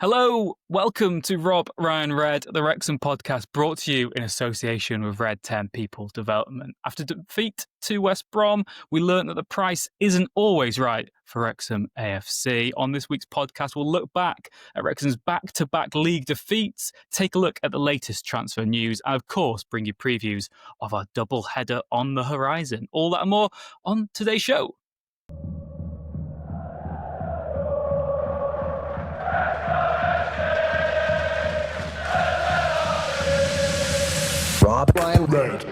Hello, welcome to Rob, Ryan, Red, the Wrexham podcast, brought to you in association with Red 10 People Development. After defeat to West Brom, we learned that the price isn't always right for Wrexham AFC. On this week's podcast, we'll look back at Wrexham's back-to-back league defeats, take a look at the latest transfer news, and of course, bring you previews of our double header on the horizon. All that and more on today's show. Rob, Ryan, Red.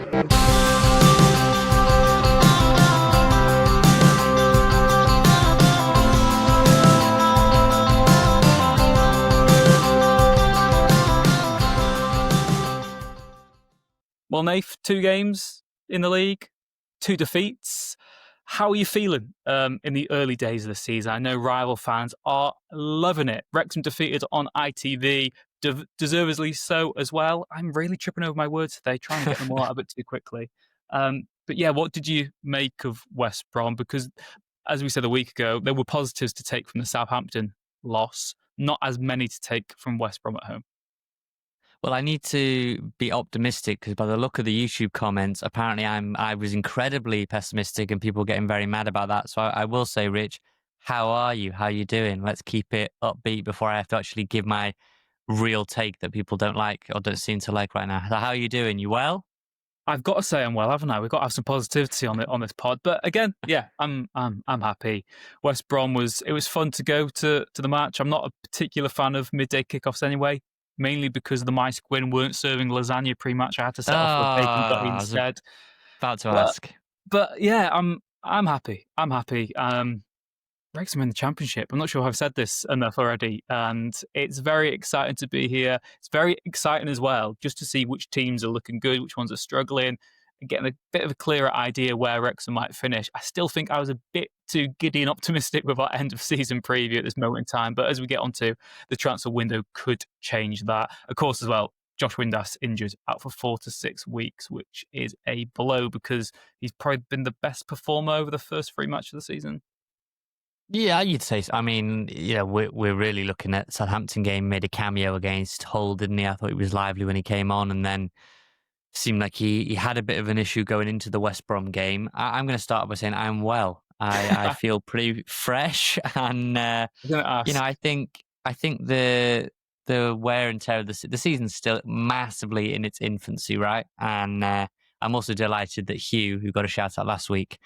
Well, Nath, 2 games in the league, 2 defeats. How are you feeling in the early days of the season? I know rival fans are loving it. Wrexham defeated on ITV, deservedly so as well. I'm really tripping over my words today, trying to get them all out a bit too quickly. But yeah, what did you make of West Brom? Because as we said a week ago, there were positives to take from the Southampton loss, not as many to take from West Brom at home. Well, I need to be optimistic because by the look of the YouTube comments, apparently I was incredibly pessimistic and people getting very mad about that. So I will say, Rich, how are you? How are you doing? Let's keep it upbeat before I have to actually give my real take that people don't like or don't seem to like right now. So how are you doing? You well? I've got to say I'm well, haven't I? We've got to have some positivity on this pod. But again, yeah, I'm happy. West Brom was fun to go to the match. I'm not a particular fan of midday kickoffs anyway, mainly because the My Squin weren't serving lasagna pre-match. I had to set off with bacon butty instead. About to ask. But yeah, I'm happy. I'm happy. Wrexham in the Championship. I'm not sure if I've said this enough already, and it's very exciting to be here. It's very exciting as well, just to see which teams are looking good, which ones are struggling, and getting a bit of a clearer idea where Wrexham might finish. I still think I was a bit too giddy and optimistic with our end of season preview at this moment in time, but as we get onto the transfer window, could change that. Of course, as well, Josh Windass injured, out for 4 to 6 weeks, which is a blow because he's probably been the best performer over the first 3 matches of the season. Yeah, you'd say so. I mean, we're really looking at Southampton game, made a cameo against Hull, didn't he? I thought he was lively when he came on, and then seemed like he had a bit of an issue going into the West Brom game. I'm going to start by saying I'm well. I feel pretty fresh, and I think the wear and tear of the season's still massively in its infancy, right? And I'm also delighted that Hugh, who got a shout out last week,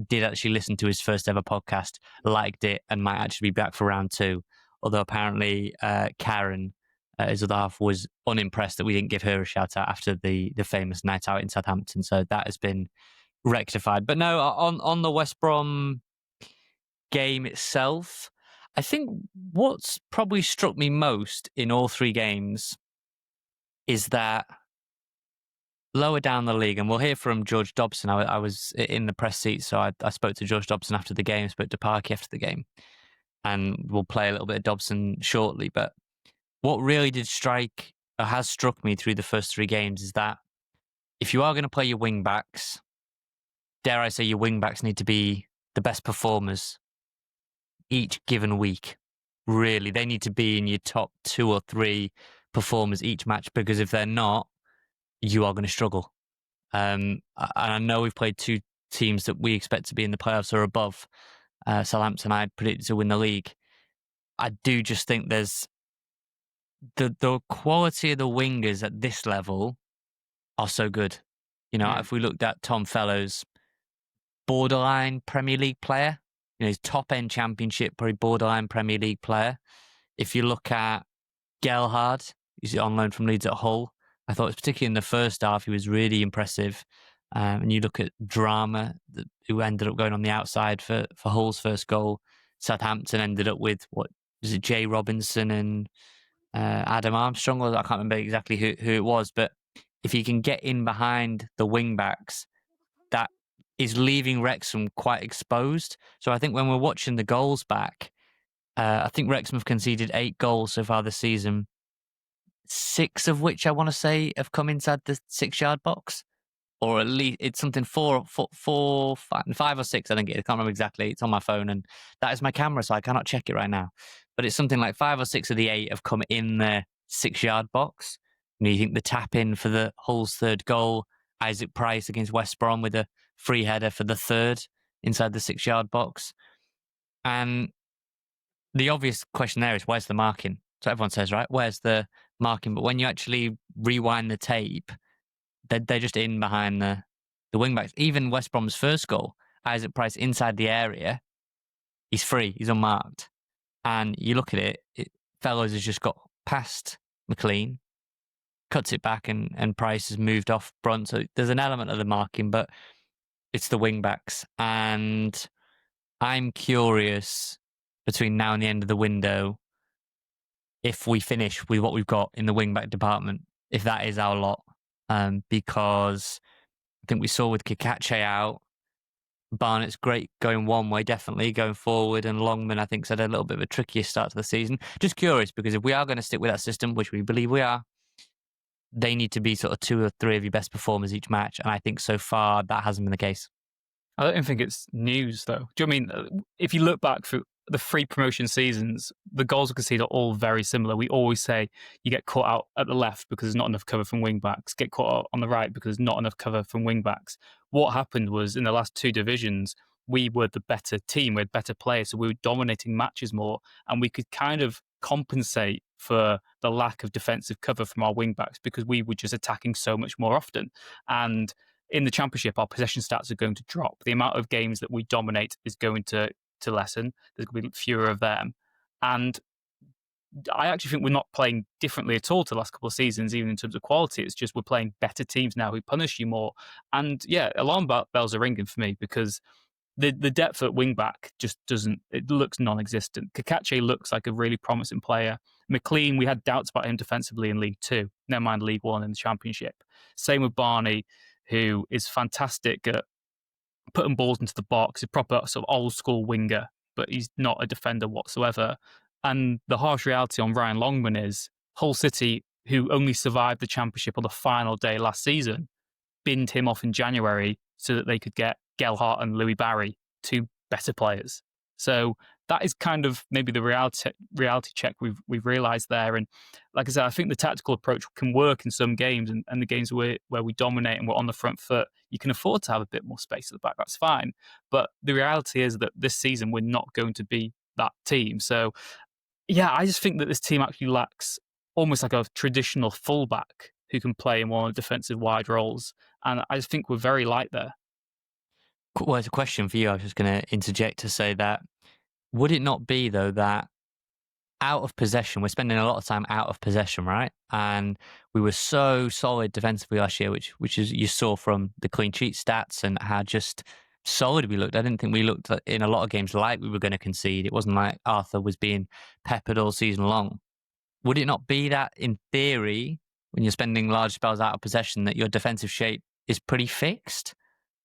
did actually listen to his first ever podcast, liked it, and might actually be back for round 2. Although apparently Karen, his other half, was unimpressed that we didn't give her a shout out after the famous night out in Southampton. So that has been rectified. But no, on the West Brom game itself, I think what's probably struck me most in all 3 games is that lower down the league, and we'll hear from George Dobson. I was in the press seat, so I spoke to George Dobson after the game, spoke to Parky after the game, and we'll play a little bit of Dobson shortly. But what really did strike, or has struck me through the first 3 games, is that if you are going to play your wing-backs, dare I say your wing-backs need to be the best performers each given week. Really, they need to be in your top 2 or 3 performers each match, because if they're not, you are going to struggle. And I know we've played 2 teams that we expect to be in the playoffs or above. Southampton, I predicted to win the league. I do just think there's the quality of the wingers at this level are so good. If we looked at Tom Fellows, borderline Premier League player, he's top end Championship, probably borderline Premier League player. If you look at Gelhardt, he's on loan from Leeds at Hull. I thought, particularly in the first half, he was really impressive. And you look at Drama, who ended up going on the outside for Hull's first goal. Southampton ended up with, Jay Robinson and Adam Armstrong? I can't remember exactly who it was. But if he can get in behind the wing-backs, that is leaving Wrexham quite exposed. So I think when we're watching the goals back, I think Wrexham have conceded 8 goals so far this season. 6 of which I want to say have come inside the 6-yard box, or at least it's something 5 or 6. I think I can't remember exactly. It's on my phone, and that is my camera, so I cannot check it right now. but it's something like 5 or 6 of the 8 have come in the 6-yard box. You think the tap in for the Hull's third goal, Isaac Price against West Brom with a free header for the third inside the 6-yard box. And the obvious question there is, where's the marking? So everyone says, right, where's the marking? But when you actually rewind the tape, they're just in behind the wing-backs. Even West Brom's first goal, Isaac Price inside the area, he's free, he's unmarked. And you look at it, Fellows has just got past McLean, cuts it back, and Price has moved off Brunt. So there's an element of the marking, but it's the wing-backs. And I'm curious, between now and the end of the window, if we finish with what we've got in the wing-back department, if that is our lot. Because I think we saw with Kikache out, Barnett's great going one way, definitely going forward, and Longman, I think, had a little bit of a trickier start to the season. Just curious, because if we are going to stick with that system, which we believe we are, they need to be sort of 2 or 3 of your best performers each match, and I think so far that hasn't been the case. I don't even think it's news, though. Do you know what I mean? If you look back through the 3 promotion seasons, the goals we concede are all very similar. We always say you get caught out at the left because there's not enough cover from wing backs, get caught out on the right because there's not enough cover from wing backs. What happened was, in the last 2 divisions, we were the better team, we had better players, so we were dominating matches more, and we could kind of compensate for the lack of defensive cover from our wing backs because we were just attacking so much more often. And in the Championship, our possession stats are going to drop. The amount of games that we dominate is going to lessen. There's going to be fewer of them. And I actually think we're not playing differently at all to the last couple of seasons, even in terms of quality. It's just we're playing better teams now who punish you more. And yeah, alarm bells are ringing for me because the depth at wing back just doesn't, it looks non-existent. Kakache looks like a really promising player. McLean, we had doubts about him defensively in League 2, never mind League 1 in the Championship. Same with Barney, who is fantastic at putting balls into the box, a proper sort of old school winger, but he's not a defender whatsoever. And the harsh reality on Ryan Longman is Hull City, who only survived the Championship on the final day last season, binned him off in January so that they could get Gelhardt and Louis Barry, 2 better players. So that is kind of maybe the reality check we've realised there. And like I said, I think the tactical approach can work in some games, and the games where we dominate and we're on the front foot, you can afford to have a bit more space at the back. That's fine. But the reality is that this season we're not going to be that team. So yeah, I just think that this team actually lacks almost like a traditional fullback who can play in one of the defensive wide roles. And I just think we're very light there. Well, it's a question for you. I was just going to interject to say that, would it not be, though, that out of possession, we're spending a lot of time out of possession, right? And we were so solid defensively last year, which is you saw from the clean sheet stats and how just solid we looked. I didn't think we looked in a lot of games like we were going to concede. It wasn't like Arthur was being peppered all season long. Would it not be that, in theory, when you're spending large spells out of possession, that your defensive shape is pretty fixed?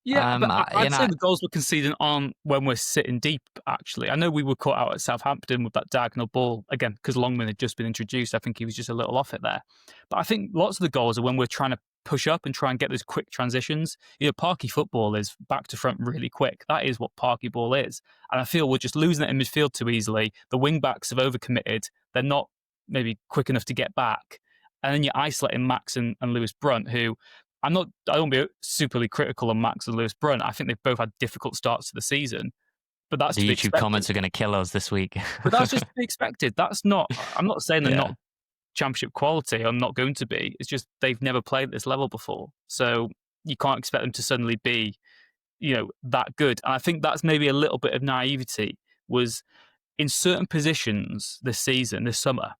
Yeah, but I'd say the goals we're conceding aren't when we're sitting deep, actually. I know we were caught out at Southampton with that diagonal ball, again, because Longman had just been introduced. I think he was just a little off it there. But I think lots of the goals are when we're trying to push up and try and get those quick transitions. You know, Parky football is back to front really quick. That is what Parky ball is. And I feel we're just losing it in midfield too easily. The wing-backs have overcommitted. They're not maybe quick enough to get back. And then you're isolating Max and Lewis Brunt, who... I don't be superly critical on Max and Lewis Brunt. I think they've both had difficult starts to the season, but that's the to be YouTube expected. Comments are going to kill us this week. But that's just to be expected. That's not. I'm not saying they're not Championship quality. I'm not going to be. It's just they've never played at this level before, so you can't expect them to suddenly be, that good. And I think that's maybe a little bit of naivety. Was in certain positions this season, this summer,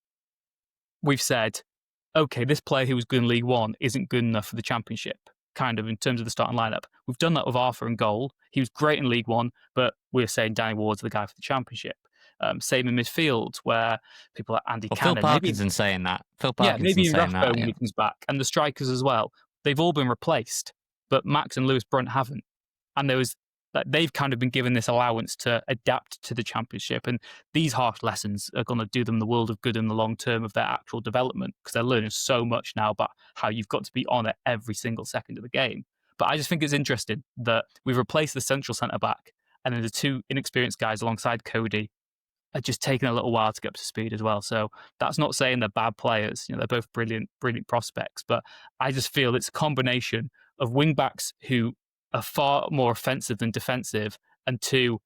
we've said, okay, this player who was good in League One isn't good enough for the Championship, kind of in terms of the starting lineup. We've done that with Arthur in goal. He was great in League One, but we're saying Danny Ward's the guy for the Championship. Same in midfield, where people like Andy Cannon. Phil Parkinson's saying that. Maybe in Rathbone when he comes back. And the strikers as well. They've all been replaced, but Max and Lewis Brunt haven't. And they've kind of been given this allowance to adapt to the Championship, and these harsh lessons are going to do them the world of good in the long term of their actual development, because they're learning so much now about how you've got to be on it every single second of the game. But I just think it's interesting that we've replaced the central centre back, and then the 2 inexperienced guys alongside Cody are just taking a little while to get up to speed as well. So that's not saying they're bad players. They're both brilliant prospects. But I just feel it's a combination of wing backs who are far more offensive than defensive, and two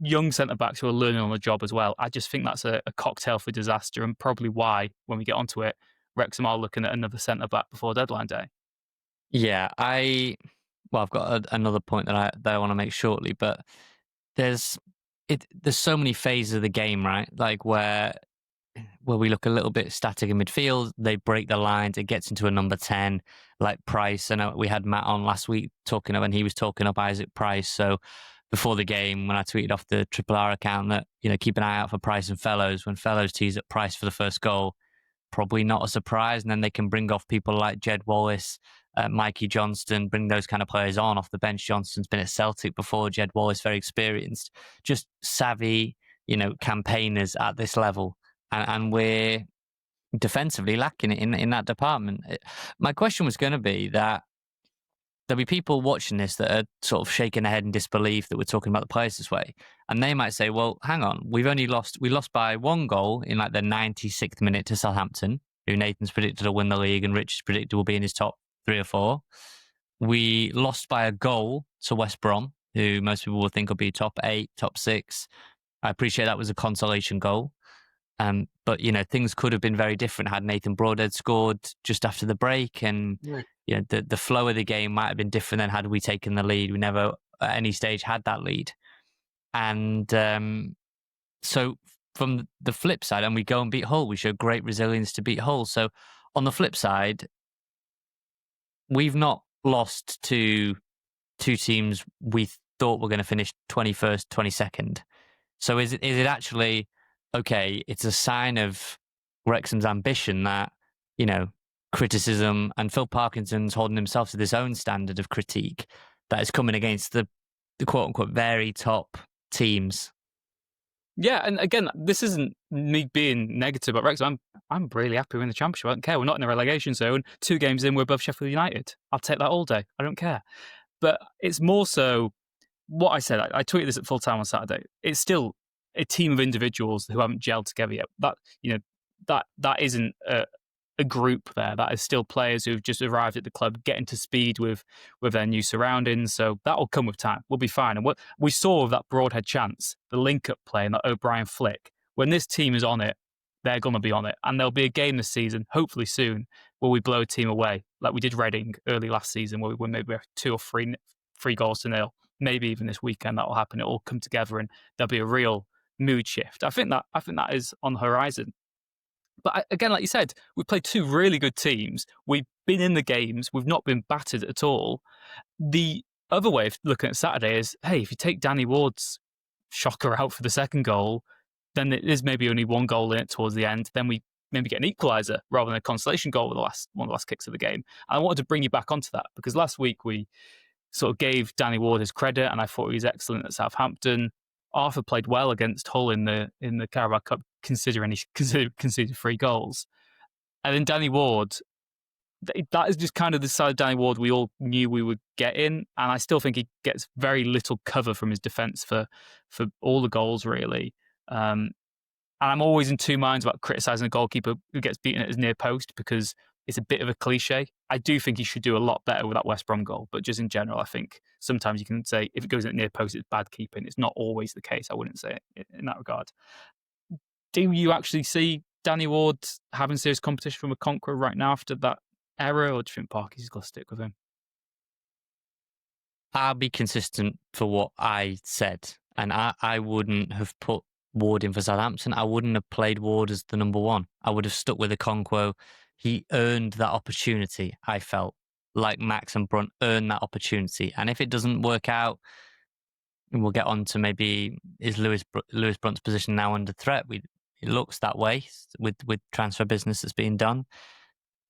young centre backs who are learning on the job as well. I just think that's a cocktail for disaster, and probably why, when we get onto it, Wrexham are looking at another centre back before deadline day. Yeah, I've got another point that I want to make shortly, but there's so many phases of the game, right? Like where we look a little bit static in midfield, they break the lines, it gets into a number 10 like Price. And we had Matt on last week talking up, and he was talking up Isaac Price. So before the game, when I tweeted off the Triple R account that, keep an eye out for Price and Fellows, when Fellows tees up Price for the first goal, probably not a surprise. And then they can bring off people like Jed Wallace, Mikey Johnston, bring those kind of players on off the bench. Johnston's been at Celtic before. Jed Wallace, very experienced, just savvy, campaigners at this level. And we're defensively lacking it in that department. My question was going to be that there'll be people watching this that are sort of shaking their head in disbelief that we're talking about the players this way. And they might say, well, hang on, we lost by 1 goal in like the 96th minute to Southampton, who Nathan's predicted will win the league and Rich's predicted will be in his top 3 or 4. We lost by a goal to West Brom, who most people will think will be top 8, top 6. I appreciate that was a consolation goal. But, things could have been very different had Nathan Broadhead scored just after the break. And, the flow of the game might have been different than had we taken the lead. We never at any stage had that lead. And so from the flip side, and we go and beat Hull, we show great resilience to beat Hull. So on the flip side, we've not lost to 2 teams we thought were going to finish 21st, 22nd. So is it actually... okay, it's a sign of Wrexham's ambition that, criticism, and Phil Parkinson's holding himself to this own standard of critique that is coming against the quote-unquote very top teams. Yeah, and again, this isn't me being negative about Wrexham. I'm really happy we're in the Championship. I don't care. We're not in the relegation zone. 2 games in, we're above Sheffield United. I'll take that all day. I don't care. But it's more so what I said. I tweeted this at full time on Saturday. It's still a team of individuals who haven't gelled together yet. That isn't a group there. That is still players who've just arrived at the club, getting to speed with their new surroundings. So that will come with time. We'll be fine. And what we saw of that Broadhead chance, the link-up play and that O'Brien flick, when this team is on it, they're going to be on it. And there'll be a game this season, hopefully soon, where we blow a team away, like we did Reading early last season, where we win maybe 2 or 3 goals to nil. Maybe even this weekend that will happen. It'll all come together and there'll be a real mood shift. I think that is on the horizon. But again, like you said, we've played 2 really good teams. We've been in the games. We've not been battered at all. The other way of looking at Saturday is, hey, if you take Danny Ward's shocker out for the second goal, then there's maybe only 1 goal in it towards the end. Then we maybe get an equaliser rather than a consolation goal with one of the last kicks of the game. And I wanted to bring you back onto that because last week we sort of gave Danny Ward his credit, and I thought he was excellent at Southampton. Arthur played well against Hull in the Carabao Cup, considering he conceded 3 goals. And then Danny Ward, that is just kind of the side of Danny Ward we all knew we would get in. And I still think he gets very little cover from his defence for all the goals, really. And I'm always in 2 minds about criticising a goalkeeper who gets beaten at his near post because it's a bit of a cliche. I do think he should do a lot better with that West Brom goal, but just in general, I think sometimes you can say if it goes in near post, it's bad keeping. It's not always the case. I wouldn't say it in that regard. Do you actually see Danny Ward having serious competition from a conqueror right now after that error, or do you think Parky's got to stick with him? I'll be consistent for what I said, and I wouldn't have put Ward in for Southampton. I wouldn't have played Ward as the number 1. I would have stuck with Okonkwo. He earned that opportunity, I felt, like Max and Brunt earned that opportunity. And if it doesn't work out, and we'll get on to maybe is Lewis Brunt's position now under threat. It looks that way with transfer business that's being done.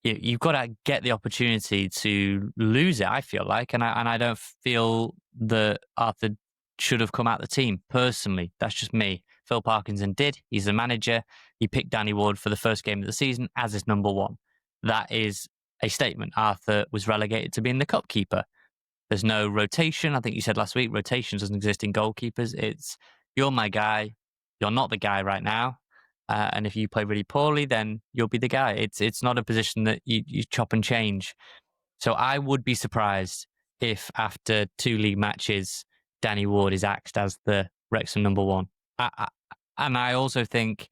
You've got to get the opportunity to lose it, I feel like. And I don't feel that Arthur should have come out the team, personally. That's just me. Phil Parkinson did. He's the manager. He picked Danny Ward for the first game of the season as his number 1. That is a statement. Arthur was relegated to being the cup keeper. There's no rotation. I think you said last week, rotation doesn't exist in goalkeepers. It's, you're my guy. you're not the guy right now. And if you play really poorly, then you'll be the guy. It's not a position that you chop and change. So I would be surprised if after 2 league matches, Danny Ward is axed as the Wrexham number one. And I also think,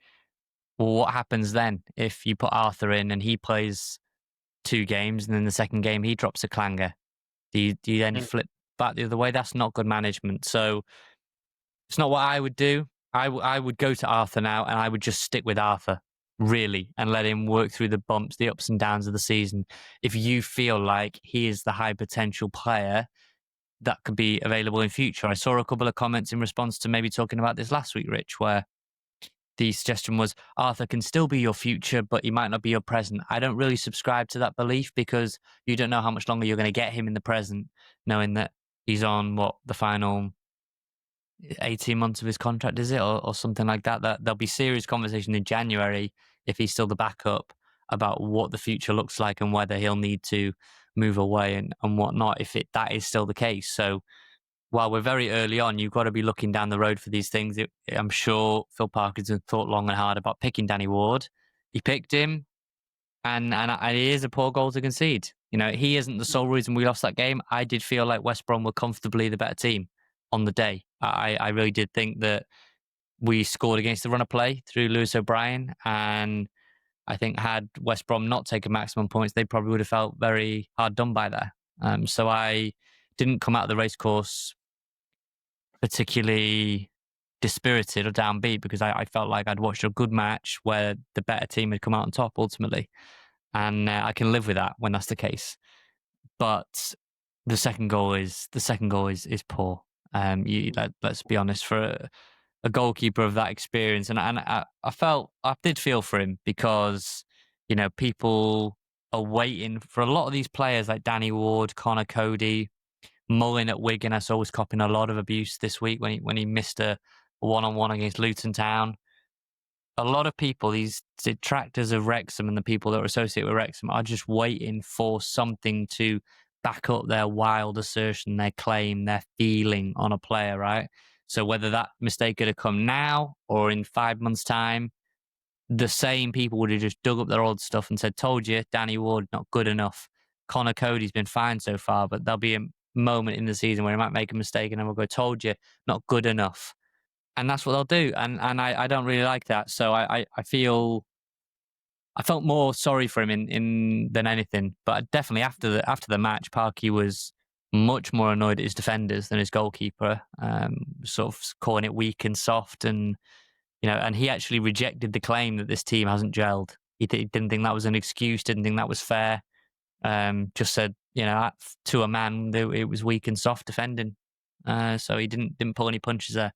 well, what happens then if you put Arthur in and he plays 2 games and then the second game he drops a clanger? Do you then flip back the other way? That's not good management. So it's not what I would do. I would go to Arthur now and I would just stick with Arthur, really, and let him work through the bumps, the ups and downs of the season. If you feel like he is the high potential player that could be available in future. I saw a couple of comments in response to maybe talking about this last week, Rich, where the suggestion was Arthur can still be your future, but he might not be your present. I don't really subscribe to that belief because you don't know how much longer you're going to get him in the present, knowing that he's on the final 18 months of his contract, is it? Or something like that. That there'll be serious conversation in January if he's still the backup about what the future looks like and whether he'll need to move away and whatnot if that is still the case. So while we're very early on, you've got to be looking down the road for these things. I'm sure Phil Parkinson thought long and hard about picking Danny Ward. He picked him, and it is a poor goal to concede. He isn't the sole reason we lost that game. I did feel like West Brom were comfortably the better team on the day. I really did think that we scored against the run of play through Lewis O'Brien, and I think had West Brom not taken maximum points, they probably would have felt very hard done by there. So I didn't come out of the racecourse particularly dispirited or downbeat because I felt like I'd watched a good match where the better team had come out on top ultimately. And I can live with that when that's the case. But the second goal is poor. Let's be honest, for a goalkeeper of that experience, and I did feel for him because people are waiting for a lot of these players like Danny Ward, Connor Cody, Mullin at Wigan. I saw was copping a lot of abuse this week when he missed a one-on-one against Luton Town. A lot of people, these detractors of Wrexham and the people that are associated with Wrexham, are just waiting for something to back up their wild assertion, their claim, their feeling on a player, right? So whether that mistake could have come now or in 5 months' time, the same people would have just dug up their old stuff and said, told you, Danny Ward, not good enough. Connor Cody's been fine so far, but there'll be a moment in the season where he might make a mistake and then we'll go, told you, not good enough. And that's what they'll do. And I don't really like that. So I felt more sorry for him in than anything. But definitely after the match, Parky was much more annoyed at his defenders than his goalkeeper, sort of calling it weak and soft. And, and he actually rejected the claim that this team hasn't gelled. He didn't think that was an excuse, didn't think that was fair. Just said, to a man, it was weak and soft defending. So he didn't pull any punches there.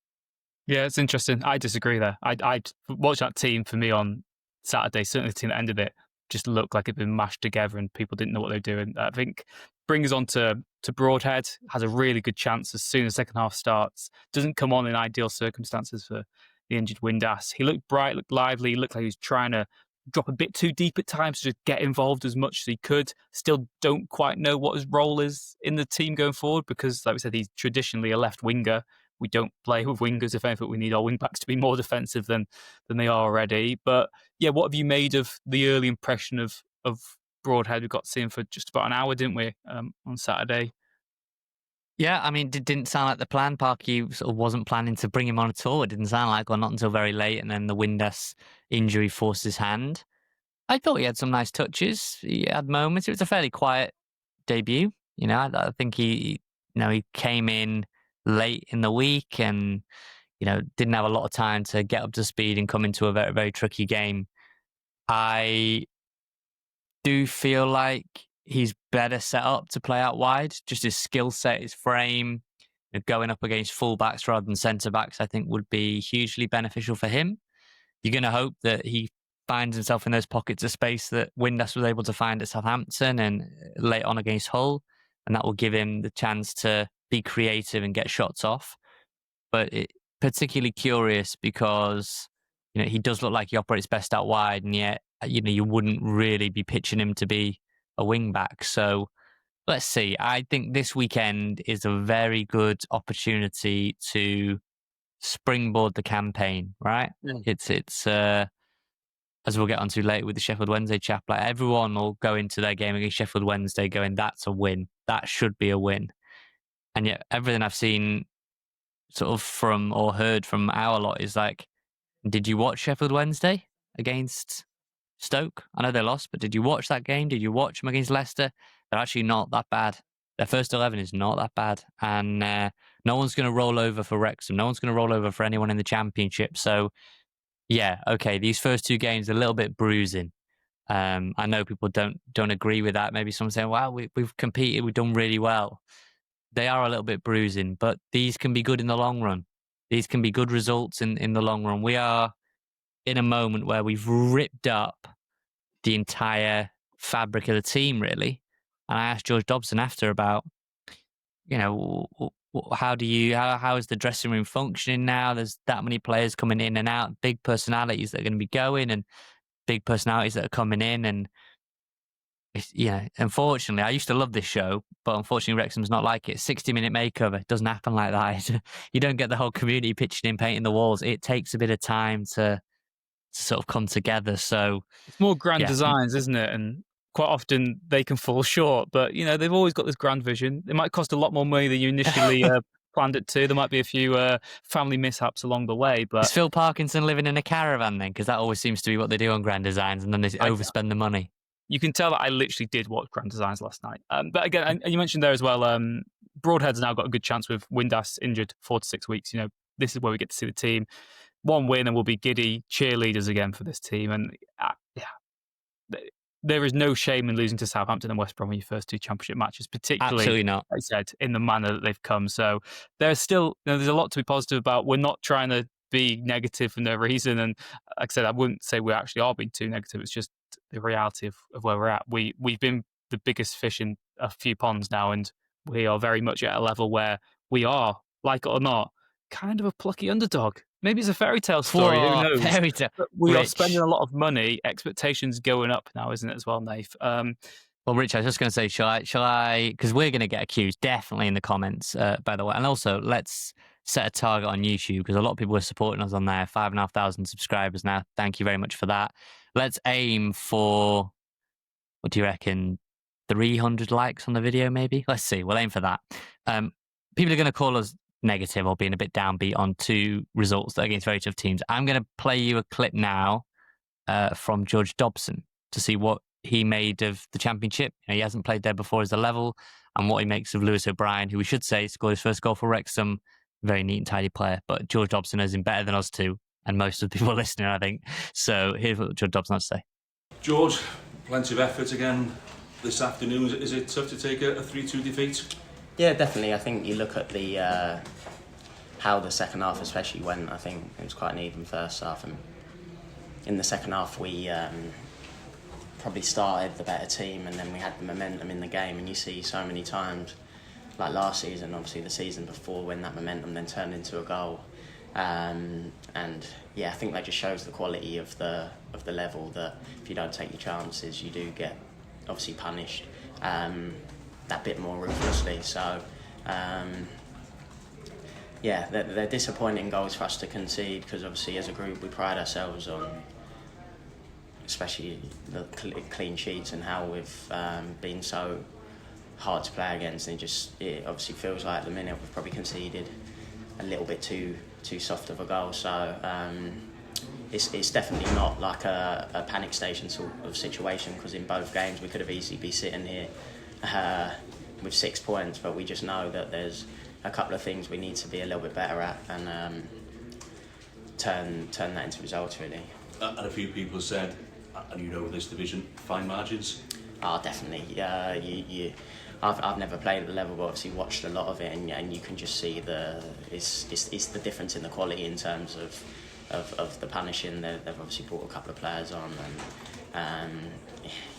Yeah, it's interesting. I disagree there. I watched that team for me on Saturday. Certainly the team that ended it just looked like it'd been mashed together and people didn't know what they were doing. I think brings us on to Broadhead, has a really good chance as soon as the second half starts. Doesn't come on in ideal circumstances for the injured Windass. He looked bright, looked lively, he looked like he was trying to drop a bit too deep at times to just get involved as much as he could. Still don't quite know what his role is in the team going forward because, like we said, he's traditionally a left winger. We don't play with wingers. If anything, we need our wing backs to be more defensive than they are already. But yeah, what have you made of the early impression of Broadhead? We got to see him for just about an hour, didn't we, on Saturday? Yeah, I mean, it didn't sound like the plan. Parky sort of wasn't planning to bring him on at all. It didn't sound like, or not until very late, and then the Windass injury forced his hand. I thought he had some nice touches. He had moments. It was a fairly quiet debut. I think he came in late in the week and, didn't have a lot of time to get up to speed and come into a very, very tricky game. I do feel like he's better set up to play out wide. Just his skill set, his frame, going up against fullbacks rather than centre-backs, I think would be hugely beneficial for him. You're going to hope that he finds himself in those pockets of space that Windass was able to find at Southampton and late on against Hull, and that will give him the chance to be creative and get shots off. But particularly curious because he does look like he operates best out wide, and yet you wouldn't really be pitching him to be a wing back. So let's see. I think this weekend is a very good opportunity to springboard the campaign, right? It's as we'll get onto later with the Sheffield Wednesday chap, like everyone will go into their game against Sheffield Wednesday going, that's a win. That should be a win. And yet everything I've seen sort of from or heard from our lot is like, did you watch Sheffield Wednesday against Stoke? I know they lost, but did you watch that game? Did you watch them against Leicester? They're actually not that bad. Their first 11 is not that bad. And no one's going to roll over for Wrexham. No one's going to roll over for anyone in the Championship. So, yeah, okay, these first two games are a little bit bruising. I know people don't agree with that. Maybe someone's saying, wow, we've competed, we've done really well. They are a little bit bruising, but these can be good in the long run. These can be good results in the long run. We are in a moment where we've ripped up the entire fabric of the team, really. And I asked George Dobson after about, how is the dressing room functioning now? There's that many players coming in and out, big personalities that are going to be going and big personalities that are coming in. And unfortunately, I used to love this show, but unfortunately, Wrexham's not like it. 60-minute makeover. It doesn't happen like that. You don't get the whole community pitching in, painting the walls. It takes a bit of time to sort of come together. So it's more grand designs, isn't it? And quite often they can fall short, but they've always got this grand vision. It might cost a lot more money than you initially planned it to. There might be a few family mishaps along the way. But is Phil Parkinson living in a caravan then? Because that always seems to be what they do on grand designs, and then they overspend the money. You can tell that I literally did watch grand designs last night. But again, and you mentioned there as well, Broadhead's now got a good chance with Windass injured 4 to 6 weeks. This is where we get to see the team. One win and we'll be giddy cheerleaders again for this team. And there is no shame in losing to Southampton and West Brom in your first 2 championship matches, particularly, absolutely not, like I said, in the manner that they've come. So there's still, there's a lot to be positive about. We're not trying to be negative for no reason. And like I said, I wouldn't say we actually are being too negative. It's just the reality of where we're at. We've been the biggest fish in a few ponds now, and we are very much at a level where we are, like it or not, kind of a plucky underdog. Maybe it's a fairy tale story, who knows? Fairy tale. But we are spending a lot of money, expectations going up now, isn't it, as well, Nath? Well, Rich, I was just going to say, shall I, because we're going to get accused, definitely in the comments, by the way. And also, let's set a target on YouTube, because a lot of people are supporting us on there. 5,500 subscribers now. Thank you very much for that. Let's aim for, what do you reckon, 300 likes on the video, maybe? Let's see. We'll aim for that. People are going to call us negative or being a bit downbeat on 2 results against very tough teams. I'm going to play you a clip now from George Dobson to see what he made of the Championship. He hasn't played there before as a level, and what he makes of Lewis O'Brien, who we should say scored his first goal for Wrexham. Very neat and tidy player, but George Dobson knows him better than us two, and most of the people listening, I think. So here's what George Dobson has to say. George, plenty of effort again this afternoon. Is it tough to take a 3-2 defeat? Yeah, definitely. I think you look at the how the second half especially went. I think it was quite an even first half, and in the second half we probably started the better team, and then we had the momentum in the game. And you see so many times, like last season, obviously the season before, when that momentum then turned into a goal. And yeah, I think that just shows the quality of the level, that if you don't take your chances, you do get obviously punished that bit more ruthlessly. So yeah, they're disappointing goals for us to concede, because obviously as a group we pride ourselves on especially the clean sheets and how we've been so hard to play against. And it obviously feels like at the minute we've probably conceded a little bit too soft of a goal. So it's definitely not like a panic station sort of situation, because in both games we could have easily be sitting here with 6 points, but we just know that there's a couple of things we need to be a little bit better at, and turn that into results, really. And a few people said, and this division, fine margins. Oh, definitely. I've never played at the level, but obviously watched a lot of it, and you can just see it's the difference in the quality in terms of the punishing. They've obviously brought a couple of players on, and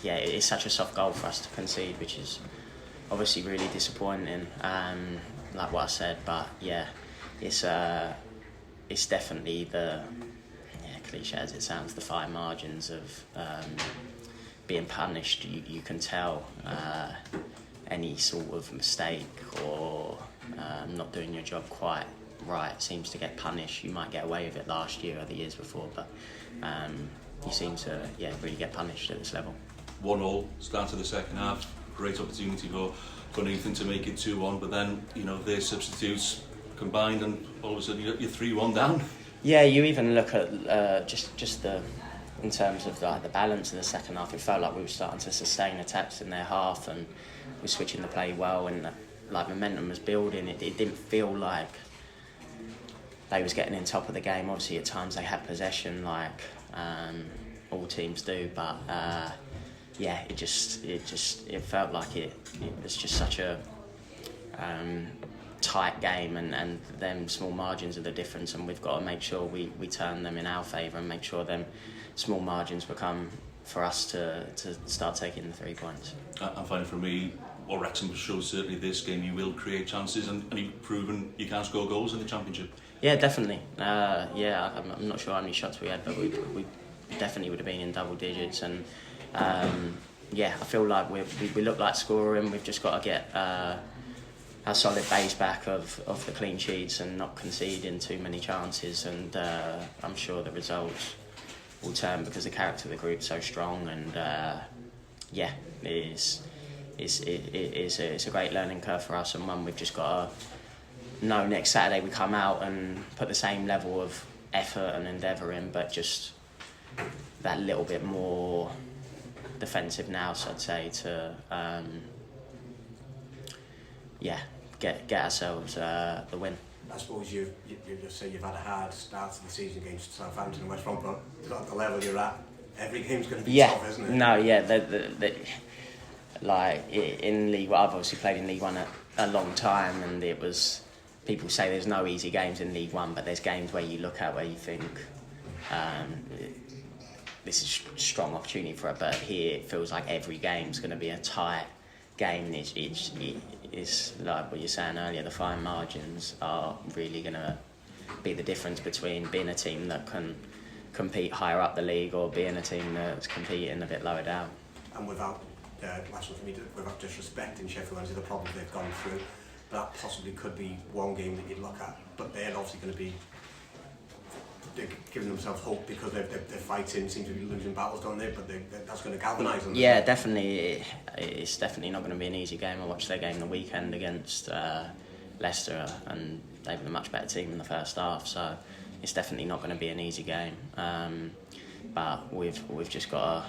yeah, it's such a soft goal for us to concede, which is obviously really disappointing. Like what I said, but yeah, it's definitely cliche as it sounds, the fine margins of being punished. You can tell any sort of mistake or not doing your job quite right seems to get punished. You might get away with it last year or the years before, but you seem to really get punished at this level. 1-1, start of the second half, great opportunity for Nathan to make it 2-1, but then, you know, their substitutes combined and all of a sudden you're 3-1 down. Yeah, you even look at just the, in terms of the balance in the second half, it felt like we were starting to sustain attacks in their half and we're switching the play well, and like momentum was building. It didn't feel like they was getting in top of the game. Obviously at times they had possession like all teams do, but it felt like it was just such a tight game, and them small margins are the difference, and we've got to make sure we turn them in our favour and make sure them small margins become for us to start taking the 3 points. I'm finding for me, what Wrexham shows certainly this game, you will create chances, and you've proven you can score goals in the Championship. Yeah, definitely. I'm not sure how many shots we had, but we definitely would have been in double digits, and I feel like we look like scoring. We've just got to get our solid base back of the clean sheets and not conceding too many chances, and I'm sure the results will turn because the character of the group's so strong, and it's a great learning curve for us, and one we've just got to know next Saturday we come out and put the same level of effort and endeavour in, but just that little bit more defensive now, so I'd say, to get ourselves the win. I suppose you just say you've had a hard start to the season against Southampton and West Brom, but at the level you're at, every game's going to be tough, isn't it? No, like in League One, I've obviously played in League One a long time, and it was, people say there's no easy games in League One, but there's games where you look at where you think this is a strong opportunity for it, but here it feels like every game's going to be a tight game. It's like what you're saying earlier, the fine margins are really going to be the difference between being a team that can compete higher up the league or being a team that's competing a bit lower down. And without, last one for me, without disrespecting Sheffield Wednesday, the problems they've gone through, that possibly could be one game that you'd look at, but they're obviously going to be giving themselves hope because they're fighting, seem to be losing battles, don't they? But that's going to galvanise them. Yeah, definitely. It's definitely not going to be an easy game. I watched their game the weekend against Leicester, and they were a much better team in the first half. So it's definitely not going to be an easy game. But we've just got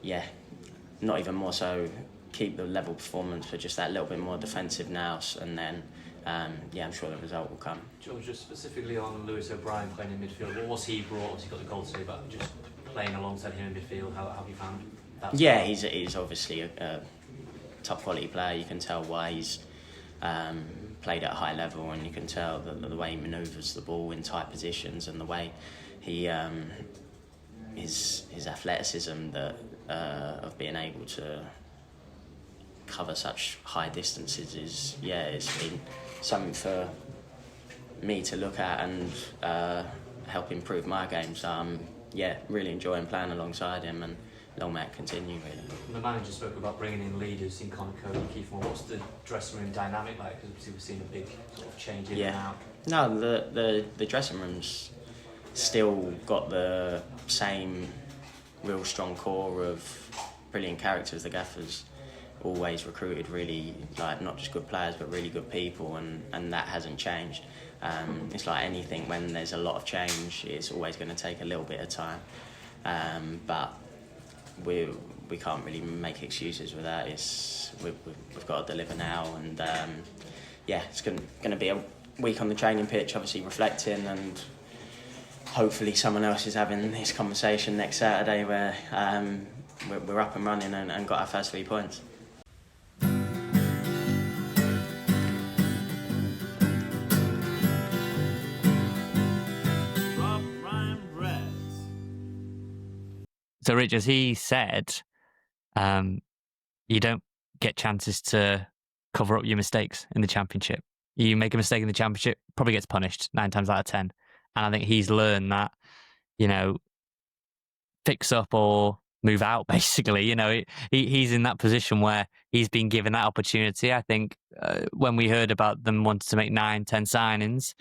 to, not even more so keep the level performance, but just that little bit more defensive nous, and then. I'm sure the result will come. George, just specifically on Lewis O'Brien playing in midfield, what was he brought? Obviously got the goal today, but just playing alongside him in midfield, how have you found that? Yeah, he's obviously a top quality player. You can tell why he's played at a high level, and you can tell the way he manoeuvres the ball in tight positions, and the way he his athleticism of being able to cover such high distances is it's been something for me to look at and help improve my game. So I'm really enjoying playing alongside him, and long may it continue, really. The manager spoke about bringing in leaders in Connor Cody and Kieffer Moore. What's the dressing room dynamic like? Because we've seen a big sort of change in and out. No, the dressing room's still got the same real strong core of brilliant characters. The gaffers always recruited really, like, not just good players but really good people, and that hasn't changed. It's like anything, when there's a lot of change, it's always going to take a little bit of time, but we can't really make excuses with that. We've got to deliver now, and it's going to be a week on the training pitch, obviously reflecting, and hopefully someone else is having this conversation next Saturday where we're up and running and got our first 3 points. So, Rich, as he said, you don't get chances to cover up your mistakes in the Championship. You make a mistake in the Championship, probably gets punished 9 times out of 10. And I think he's learned that, fix up or move out, basically. He's in that position where he's been given that opportunity. I think when we heard about them wanting to make 9-10 signings,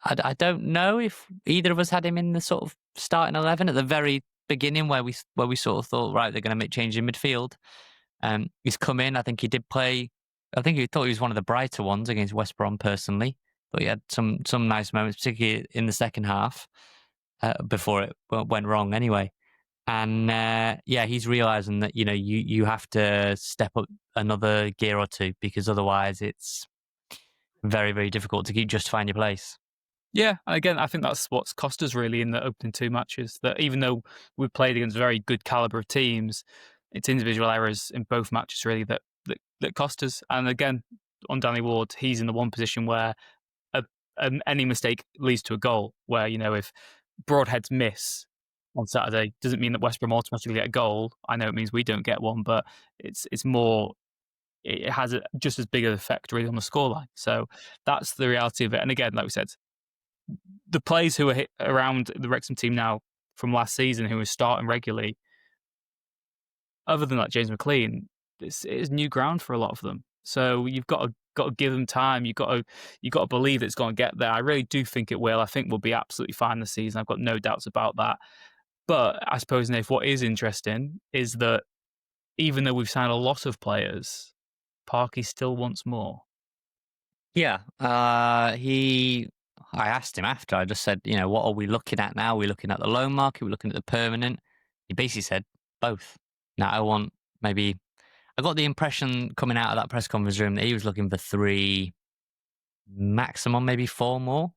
I don't know if either of us had him in the sort of starting 11 at the very beginning where we sort of thought, right, they're going to make change in midfield. He's come in. I think he did play. I think he thought he was one of the brighter ones against West Brom, personally. But he had some nice moments, particularly in the second half, before it went wrong anyway. And he's realising that, you have to step up another gear or two, because otherwise it's very, very difficult to keep justifying your place. Yeah, and again, I think that's what's cost us really in the opening 2 matches, that even though we've played against very good calibre of teams, it's individual errors in both matches really that cost us. And again, on Danny Ward, he's in the one position where any mistake leads to a goal, where, if Broadhead's miss on Saturday doesn't mean that West Brom automatically get a goal. I know it means we don't get one, but it's more, it has just as big an effect really on the scoreline. So that's the reality of it. And again, like we said, the players who are around the Wrexham team now from last season, who are starting regularly, other than like James McLean, it is new ground for a lot of them. So you've got to give them time. You've got to believe that it's going to get there. I really do think it will. I think we'll be absolutely fine this season. I've got no doubts about that. But I suppose, Nate, what is interesting is that even though we've signed a lot of players, Parky still wants more. Yeah, I asked him after. I just said, what are we looking at now? Are we looking at the loan market? We're looking at the permanent. He basically said both. Now I got the impression coming out of that press conference room that he was looking for 3, maximum maybe 4 more.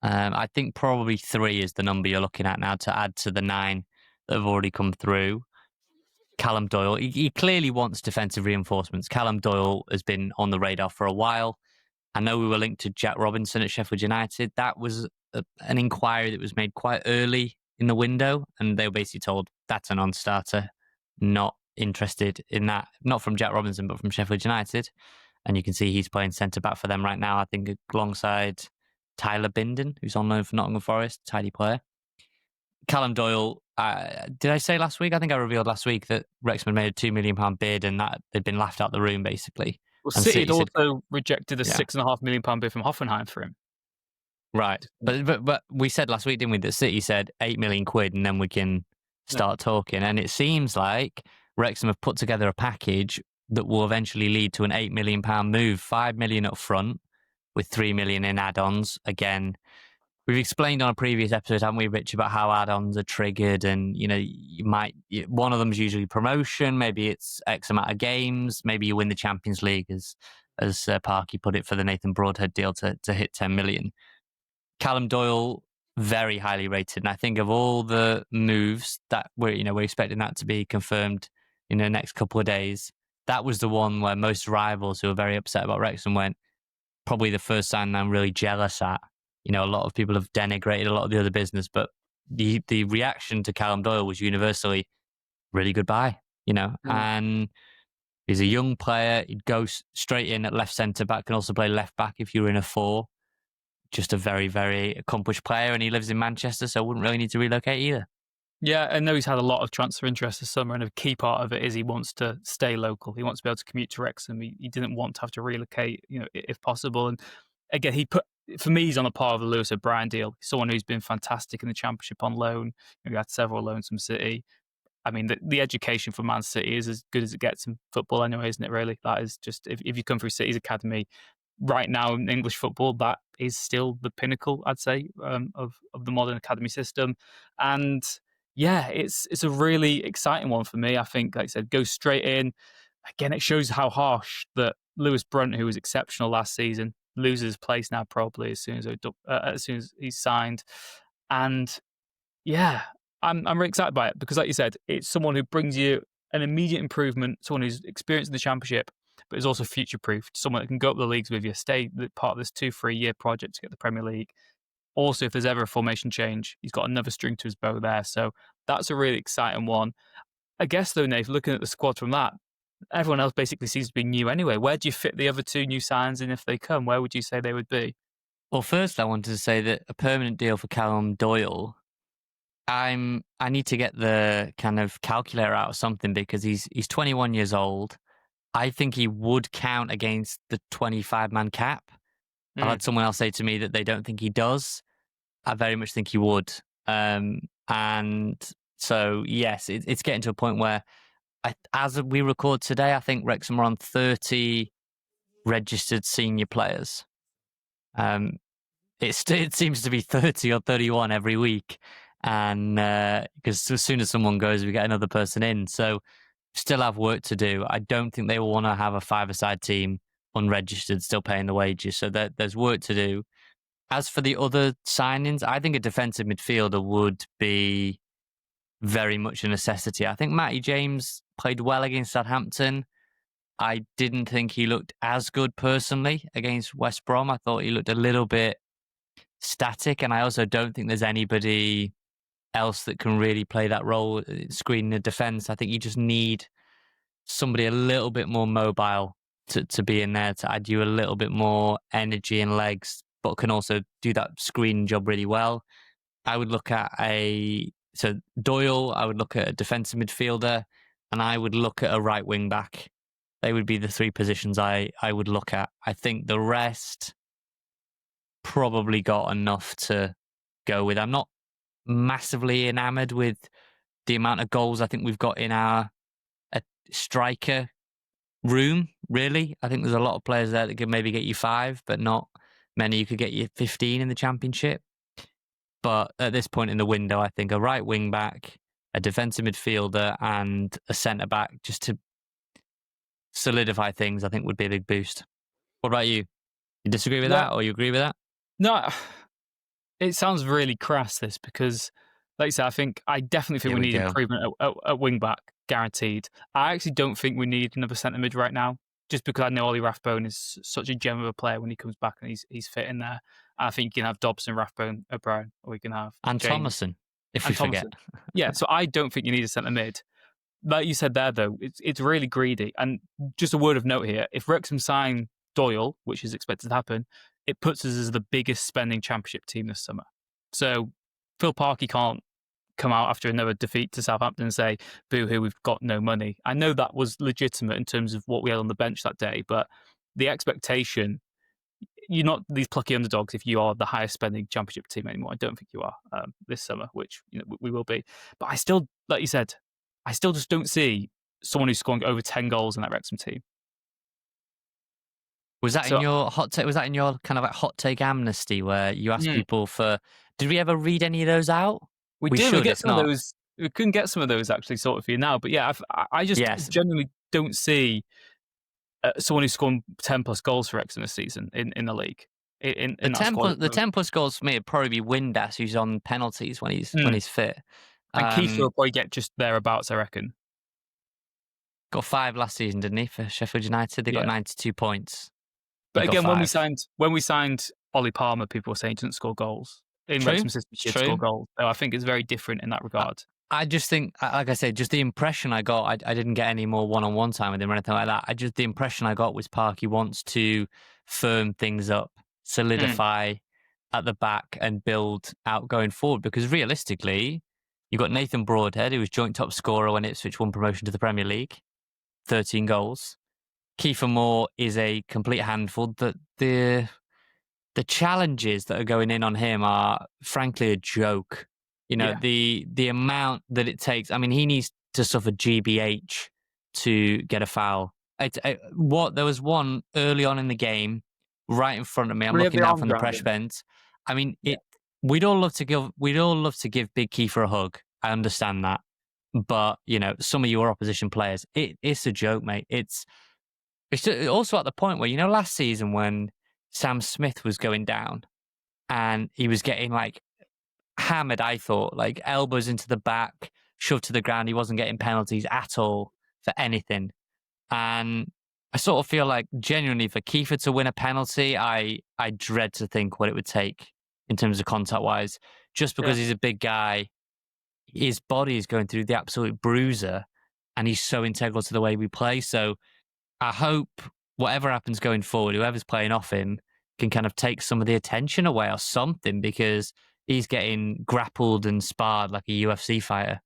I think probably 3 is the number you're looking at now to add to the 9 that have already come through. Callum Doyle, he clearly wants defensive reinforcements. Callum Doyle has been on the radar for a while. I know we were linked to Jack Robinson at Sheffield United. That was an inquiry that was made quite early in the window, and they were basically told that's a non-starter, not interested in that. Not from Jack Robinson, but from Sheffield United. And you can see he's playing centre-back for them right now, I think, alongside Tyler Binden, who's on loan for Nottingham Forest, tidy player. Callum Doyle, did I say last week? I think I revealed last week that Wrexham had made a £2 million bid and that they'd been laughed out the room, basically. Well, City had also rejected a £6.5 million bid from Hoffenheim for him. Right. But we said last week, didn't we, that City said £8 million and then we can start talking. And it seems like Wrexham have put together a package that will eventually lead to an £8 million move, £5 million up front with £3 million in add-ons. Again, we've explained on a previous episode, haven't we, Rich, about how add-ons are triggered, and one of them is usually promotion. Maybe it's X amount of games. Maybe you win the Champions League, as Parky put it, for the Nathan Broadhead deal to hit 10 million. Callum Doyle, very highly rated, and I think of all the moves that we're expecting that to be confirmed in the next couple of days, that was the one where most rivals who were very upset about Wrexham went, probably the first sign I'm really jealous at. A lot of people have denigrated a lot of the other business, but the reaction to Callum Doyle was universally really good buy, and he's a young player. He'd go straight in at left centre back, can also play left back if you're in a 4. Just a very, very accomplished player, and he lives in Manchester, so wouldn't really need to relocate either. Yeah, I know he's had a lot of transfer interest this summer, and a key part of it is he wants to stay local. He wants to be able to commute to Wrexham. He didn't want to have to relocate, if possible. And again, for me, he's on a par of the Lewis O'Brien deal. Someone who's been fantastic in the Championship on loan. We had several loans from City. I mean, the education for Man City is as good as it gets in football anyway, isn't it, really? That is just, if you come through City's academy, right now in English football, that is still the pinnacle, I'd say, of the modern academy system. And yeah, it's a really exciting one for me. I think, like I said, go straight in. Again, it shows how harsh that Lewis Brunt, who was exceptional last season, loses his place now probably as soon as he's signed. And yeah, I'm really excited by it because, like you said, it's someone who brings you an immediate improvement, someone who's experienced in the Championship, but is also future-proofed, someone that can go up the leagues with you, stay part of this 2-3 year project to get the Premier League. Also, if there's ever a formation change, he's got another string to his bow there. So that's a really exciting one. I guess, though, Nate, looking at the squad from that, everyone else basically seems to be new anyway. Where do you fit the other 2 new signs in if they come? Where would you say they would be? Well, first I wanted to say that a permanent deal for Callum Doyle I need to get the kind of calculator out or something because he's 21 years old. I think he would count against the 25-man cap. I've had someone else say to me that they don't think he does. I very much think he would. And so, yes, it's getting to a point where, as we record today, I think Wrexham are on 30 registered senior players. It seems to be 30 or 31 every week. And because as soon as someone goes, we get another person in. So still have work to do. I don't think they will want to have a five-a-side team unregistered, still paying the wages. So there's work to do. As for the other signings, I think a defensive midfielder would be very much a necessity. I think Matty James played well against Southampton. I didn't think he looked as good personally against West Brom. I thought he looked a little bit static, and I also don't think there's anybody else that can really play that role, screening the defence. I think you just need somebody a little bit more mobile to be in there, to add you a little bit more energy and legs, but can also do that screening job really well. I would look at Doyle, I would look at a defensive midfielder, and I would look at a right wing back. They would be the three positions I would look at. I think the rest probably got enough to go with. I'm not massively enamoured with the amount of goals I think we've got in our striker room, really. I think there's a lot of players there that could maybe get you 5, but not many who could get you 15 in the Championship. But at this point in the window, I think a right wing back, a defensive midfielder, and a centre back, just to solidify things, I think would be a big boost. What about you? You disagree with that, or you agree with that? No, it sounds really crass, this, because, like you said, I definitely think we need improvement at wing back, guaranteed. I actually don't think we need another centre mid right now, just because I know Ollie Rathbone is such a gem of a player when he comes back and he's fit in there. I think you can have Dobson, Rathbone, O'Brien, or you can have and James. Thomason, if we forget. Yeah, so I don't think you need a centre mid. Like you said there, though, it's really greedy. And just a word of note here, if Wrexham sign Doyle, which is expected to happen, it puts us as the biggest spending Championship team this summer. So Phil Parkey can't come out after another defeat to Southampton and say, boo-hoo, we've got no money. I know that was legitimate in terms of what we had on the bench that day, but the expectation, you're not these plucky underdogs if you are the highest spending Championship team anymore. I don't think you are this summer, which we will be. But I still, like you said, I still just don't see someone who's scoring over 10 goals in that Wrexham team. Was that in your hot take? Was that in your kind of like hot take amnesty where you asked people for? Did we ever read any of those out? We did. We get some of those. We couldn't get some of those actually sorted for you now. But yeah, I just genuinely don't see someone who's scoring 10 plus goals for Wrexham this season in the league. The 10 plus goals for me would probably be Windass, who's on penalties when he's fit. And Kieffer will probably get just thereabouts, I reckon. Got 5 last season, didn't he, for Sheffield United? They got 92 points. But again, when we signed Ollie Palmer, people were saying he didn't score goals. In Wrexham system, he did score goals. So I think it's very different in that regard. I just think, like I said, just the impression I got, I didn't get any more one-on-one time with him or anything like that. The impression I got was Parky wants to firm things up, solidify at the back and build out going forward. Because realistically, you've got Nathan Broadhead, who was joint top scorer when Ipswich won promotion to the Premier League, 13 goals. Kieffer Moore is a complete handful. The challenges that are going in on him are frankly a joke. The amount that it takes. I mean, he needs to suffer GBH to get a foul. There was one early on in the game, right in front of me. I'm looking down from the press bench. I mean, we'd all love to give Big Kieffer a hug. I understand that, but some of your opposition players, it's a joke, mate. It's also at the point where last season when Sam Smith was going down and he was getting like hammered, I thought, like elbows into the back, shoved to the ground. He wasn't getting penalties at all for anything. And I sort of feel like genuinely for Kieffer to win a penalty, I dread to think what it would take in terms of contact wise, just because he's a big guy. His body is going through the absolute bruiser and he's so integral to the way we play. So I hope whatever happens going forward, whoever's playing off him can kind of take some of the attention away or something, because he's getting grappled and sparred like a UFC fighter.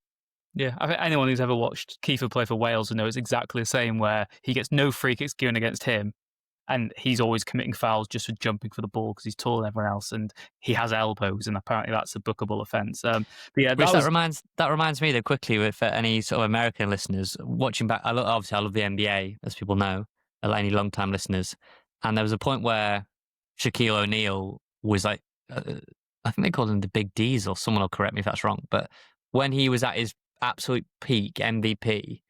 Yeah, I think anyone who's ever watched Kieffer play for Wales will know it's exactly the same, where he gets no free kicks given against him, and he's always committing fouls just for jumping for the ball because he's taller than everyone else, and he has elbows, and apparently that's a bookable offence. But yeah, that reminds me that quickly, with any sort of American listeners watching back. I love the NBA, as people know, any long-time listeners, and there was a point where Shaquille O'Neal was like, I think they called him the Big Diesel. Someone will correct me if that's wrong, but when he was at his absolute peak, MVP,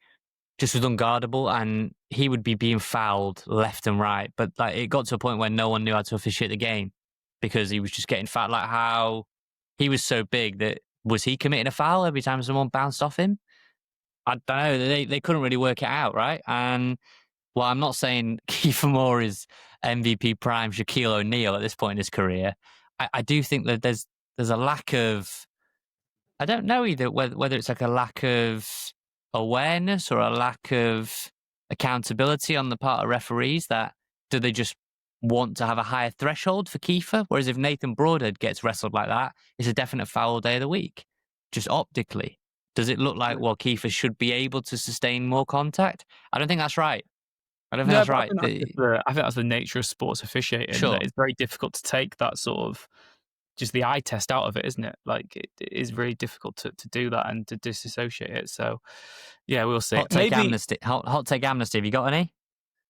just was unguardable, and he would be being fouled left and right. But like, it got to a point where no one knew how to officiate the game because he was just getting fouled. Like, how he was so big that, was he committing a foul every time someone bounced off him? I don't know. They couldn't really work it out, right? And well, I'm not saying Kieffer Moore is MVP prime Shaquille O'Neal at this point in his career. I do think that there's a lack of, I don't know either whether it's like a lack of awareness or a lack of accountability on the part of referees. That, do they just want to have a higher threshold for Kieffer? Whereas if Nathan Broadhead gets wrestled like that, it's a definite foul day of the week. Just optically, does it look like, well, Kieffer should be able to sustain more contact? I don't think that's right. I don't think that's right. I think that's the nature of sports officiating. Sure. It's very difficult to take that sort of just the eye test out of it, isn't it? Like, it is really difficult to do that and to disassociate it. So, yeah, we'll see. Hot take amnesty. Hot take amnesty. Have you got any?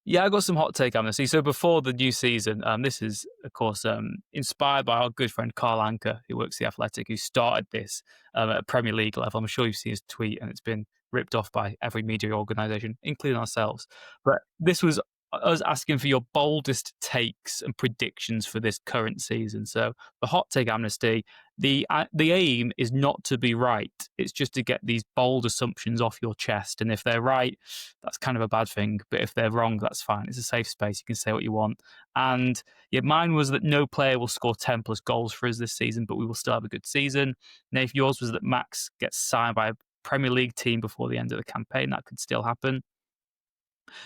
Yeah, I got some hot take amnesty. So before the new season, this is, of course, inspired by our good friend Carl Anker, who works at The Athletic, who started this at a Premier League level. I'm sure you've seen his tweet, and it's been ripped off by every media organisation, including ourselves. But this was us asking for your boldest takes and predictions for this current season. So the hot take amnesty, the aim is not to be right. It's just to get these bold assumptions off your chest. And if they're right, that's kind of a bad thing. But if they're wrong, that's fine. It's a safe space. You can say what you want. And yeah, mine was that no player will score 10 plus goals for us this season, but we will still have a good season. Nate, yours was that Max gets signed by a Premier League team before the end of the campaign. That could still happen.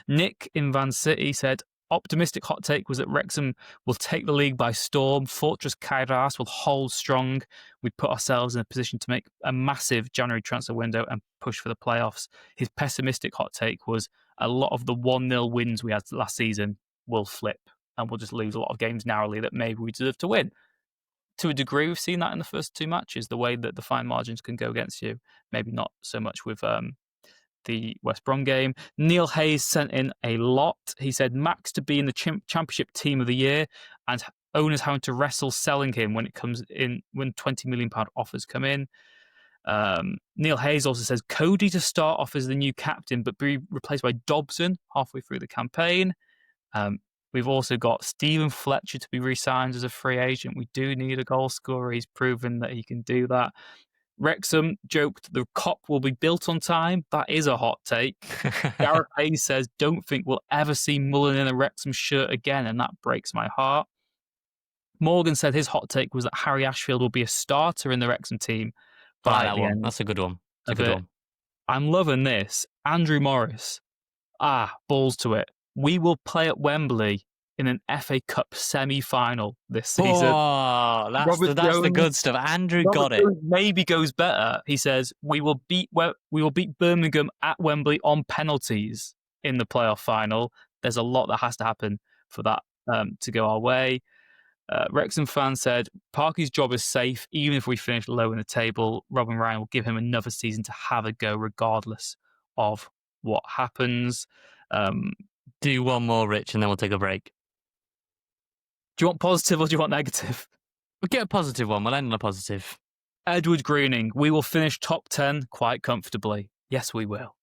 Nick in Van City said, optimistic hot take was that Wrexham will take the league by storm. Fortress Kairas will hold strong. We put ourselves in a position to make a massive January transfer window and push for the playoffs. His pessimistic hot take was a lot of the 1-0 wins we had last season will flip, and we'll just lose a lot of games narrowly that maybe we deserve to win. To a degree, we've seen that in the first two matches, the way that the fine margins can go against you. Maybe not so much with the West Brom game. Neil Hayes sent in a lot. He said Max to be in the Championship Team of the Year, and owners having to wrestle selling him when £20 million offers come in. Neil Hayes also says Cody to start off as the new captain, but be replaced by Dobson halfway through the campaign. We've also got Stephen Fletcher to be re-signed as a free agent. We do need a goal scorer. He's proven that he can do that. Wrexham joked the Kop will be built on time. That is a hot take. Gareth Hayes says, don't think we'll ever see Mullen in a Wrexham shirt again, and that breaks my heart. Morgan said his hot take was that Harry Ashfield will be a starter in the Wrexham team. By that one. That's a good one. That's a good one. I'm loving this. Andrew Morris. Balls to it. We will play at Wembley in an FA Cup semi-final this season. Oh, that's the good stuff. Andrew got it. Maybe goes better. He says we will beat Birmingham at Wembley on penalties in the playoff final. There's a lot that has to happen for that to go our way. Wrexham fan said Parky's job is safe even if we finish low in the table. Robin Ryan will give him another season to have a go regardless of what happens. Do one more, Rich, and then we'll take a break. Do you want positive or do you want negative? We'll get a positive one. We'll end on a positive. Edward Greening, we will finish top 10 quite comfortably. Yes, we will.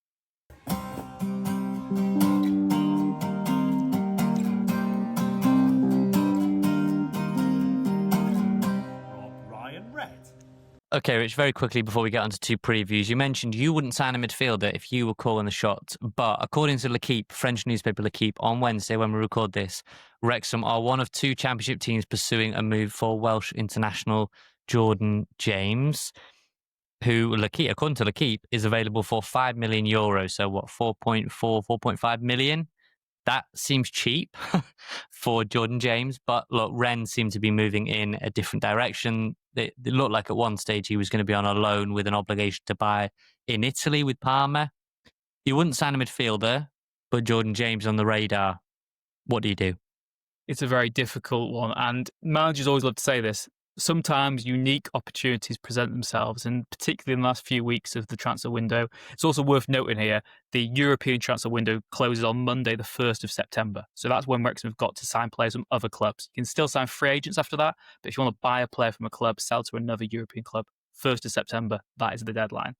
Okay, Rich, very quickly before we get on to two previews, you mentioned you wouldn't sign a midfielder if you were calling the shots, but according to L'Équipe, French newspaper L'Équipe, on Wednesday when we record this, Wrexham are one of two Championship teams pursuing a move for Welsh international Jordan James, who, according to L'Équipe, is available for €5 million, so what, 4.5 million? That seems cheap for Jordan James, but look, Rennes seem to be moving in a different direction. It looked like at one stage he was going to be on a loan with an obligation to buy in Italy with Parma. You wouldn't sign a midfielder, but Jordan James on the radar. What do you do? It's a very difficult one, and managers always love to say this. Sometimes unique opportunities present themselves, and particularly in the last few weeks of the transfer window. It's also worth noting here, the European transfer window closes on Monday, the 1st of September. So that's when Wrexham have got to sign players from other clubs. You can still sign free agents after that, but if you want to buy a player from a club, sell to another European club, 1st of September, that is the deadline.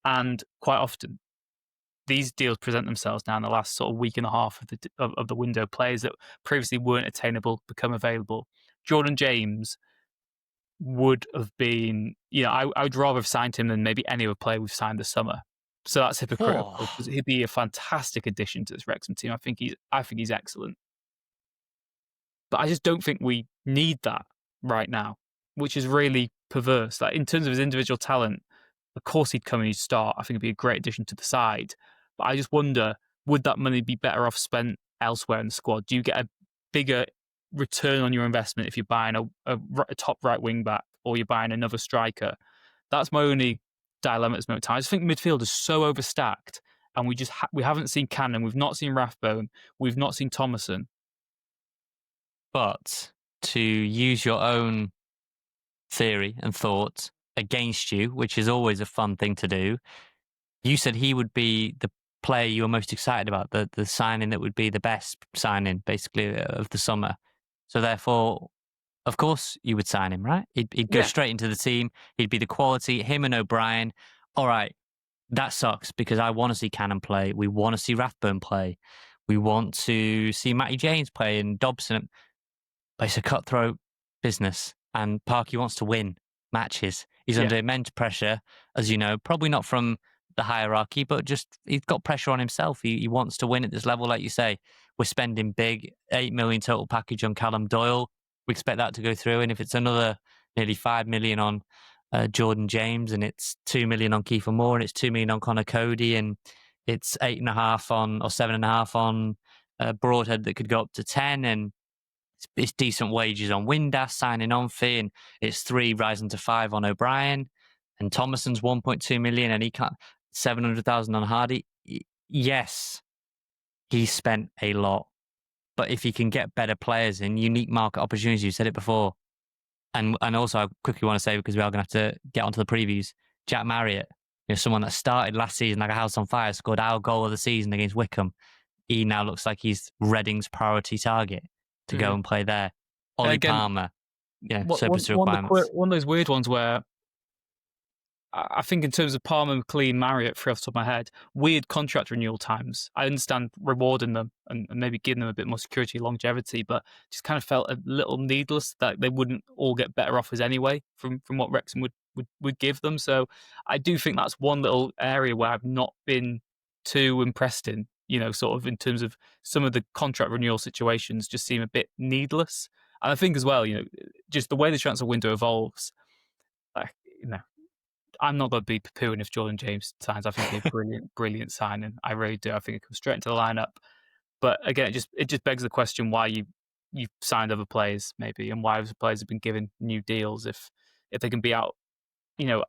And quite often, these deals present themselves now in the last sort of week and a half of the window. Players that previously weren't attainable become available. Jordan James would have been, I would rather have signed him than maybe any other player we've signed this summer. So that's hypocritical because he'd be a fantastic addition to this Wrexham team. I think he's excellent. But I just don't think we need that right now, which is really perverse. Like in terms of his individual talent, of course he'd come and he'd start. I think it'd be a great addition to the side. But I just wonder, would that money be better off spent elsewhere in the squad? Do you get a bigger return on your investment if you're buying a top right wing back or you're buying another striker? That's my only dilemma at this moment in time. I just think midfield is so overstacked, and we haven't seen Cannon, we've not seen Rathbone, we've not seen Thomason. But to use your own theory and thought against you, which is always a fun thing to do, you said he would be the player you were most excited about, the signing that would be the best signing, basically, of the summer. So therefore, of course, you would sign him, right? He'd go straight into the team. He'd be the quality, him and O'Brien. All right, that sucks because I want to see Cannon play. We want to see Rathbone play. We want to see Matty James play and Dobson. But it's a cutthroat business, and Parky wants to win matches. He's under immense pressure, as you know, probably not from the hierarchy, but just he's got pressure on himself. He wants to win at this level, like you say. We're spending big, 8 million total package on Callum Doyle. We expect that to go through, and if it's another nearly 5 million on Jordan James, and it's 2 million on Kieffer Moore, and it's 2 million on Connor Cody, and it's 8.5 on or 7.5 on Broadhead that could go up to 10, and it's decent wages on Windass signing on fee, and it's 3 rising to 5 on O'Brien, and Thomason's 1.2 million, and he can't 700,000 on Hardy. Yes, he spent a lot, but if he can get better players in unique market opportunities, you said it before, and also I quickly want to say, because we are going to have to get onto the previews, Jack Marriott, someone that started last season like a house on fire, scored our goal of the season against Wickham. He now looks like he's Reading's priority target to go and play there. Ollie Palmer, surplus to requirements. One of those weird ones where I think in terms of Palmer, McLean, Marriott, off the top of my head, weird contract renewal times. I understand rewarding them and maybe giving them a bit more security, longevity, but just kind of felt a little needless that they wouldn't all get better offers anyway from what Wrexham would give them. So I do think that's one little area where I've not been too impressed in, sort of in terms of some of the contract renewal situations just seem a bit needless. And I think as well, just the way the transfer window evolves, I'm not going to be poo-pooing if Jordan James signs. I think it's a brilliant signing. I really do. I think it comes straight into the lineup. But again, it just begs the question why you've signed other players maybe, and why other players have been given new deals if they can be out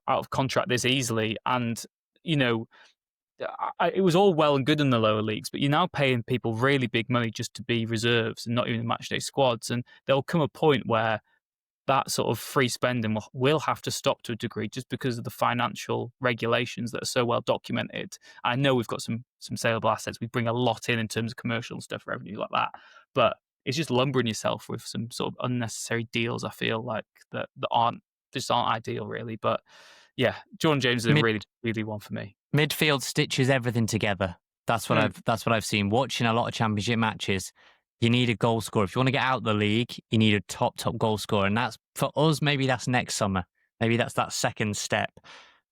of contract this easily. And it was all well and good in the lower leagues, but you're now paying people really big money just to be reserves and not even matchday squads. And there'll come a point where that sort of free spending will have to stop to a degree just because of the financial regulations that are so well documented. I know we've got some saleable assets. We bring a lot in terms of commercial and stuff, revenue like that. But it's just lumbering yourself with some sort of unnecessary deals, I feel like, that aren't ideal, really. But yeah, Jordan James is a really, really one for me. Midfield stitches everything together. That's what I've seen. Watching a lot of championship matches, you need a goal scorer. If you want to get out of the league, you need a top goal scorer. And that's, for us, maybe that's next summer. Maybe that's that second step.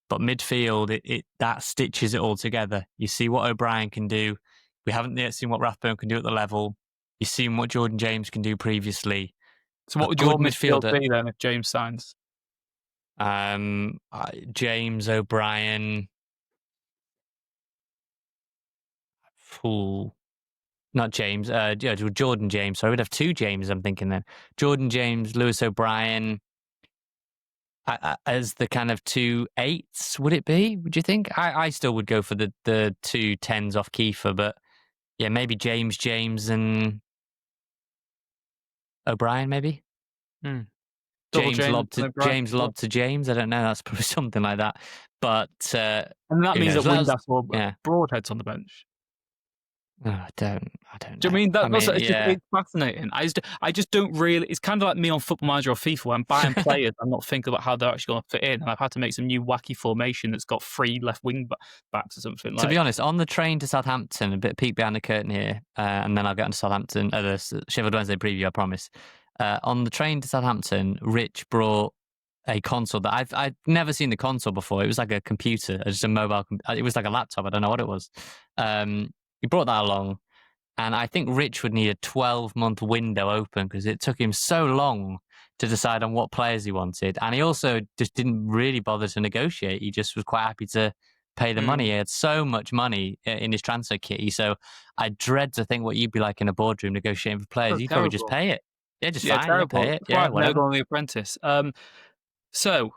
But midfield, that stitches it all together. You see what O'Brien can do. We haven't yet seen what Rathbone can do at the level. You've seen what Jordan James can do previously. So what would your midfield be then if James signs? James, O'Brien. Not James. Jordan James. So I would have 2 James, I'm thinking then. Jordan James, Lewis O'Brien. as the kind of 2 8s, would it be? Would you think? I still would go for the 2 10s off Kieffer, but yeah, maybe James and O'Brien, maybe. Double James James lob to James. I don't know. That's probably something like that. But and that means that Windass or yeah. Broadhead's on the bench. Oh, I don't know. Do you know what I mean? It's fascinating. I just don't really. It's kind of like me on Football Manager or FIFA when I'm buying players. I'm not thinking about how they're actually going to fit in, and I've had to make some new wacky formation that's got 3 left wing backs or something. To be honest, on the train to Southampton, a bit peek behind the curtain here, and then I'll get on to Southampton. The Sheffield Wednesday preview, I promise. On the train to Southampton, Rich brought a console that I've never seen the console before. It was like a computer, just a mobile. It was like a laptop. I don't know what it was. He brought that along, and I think Rich would need a 12-month window open because it took him so long to decide on what players he wanted. And he also just didn't really bother to negotiate. He just was quite happy to pay the money. He had so much money in his transfer kitty. So I dread to think what you'd be like in a boardroom negotiating for players. You'd probably just pay it. Yeah, just fine. Pay it. Yeah, whatever. On The Apprentice. So,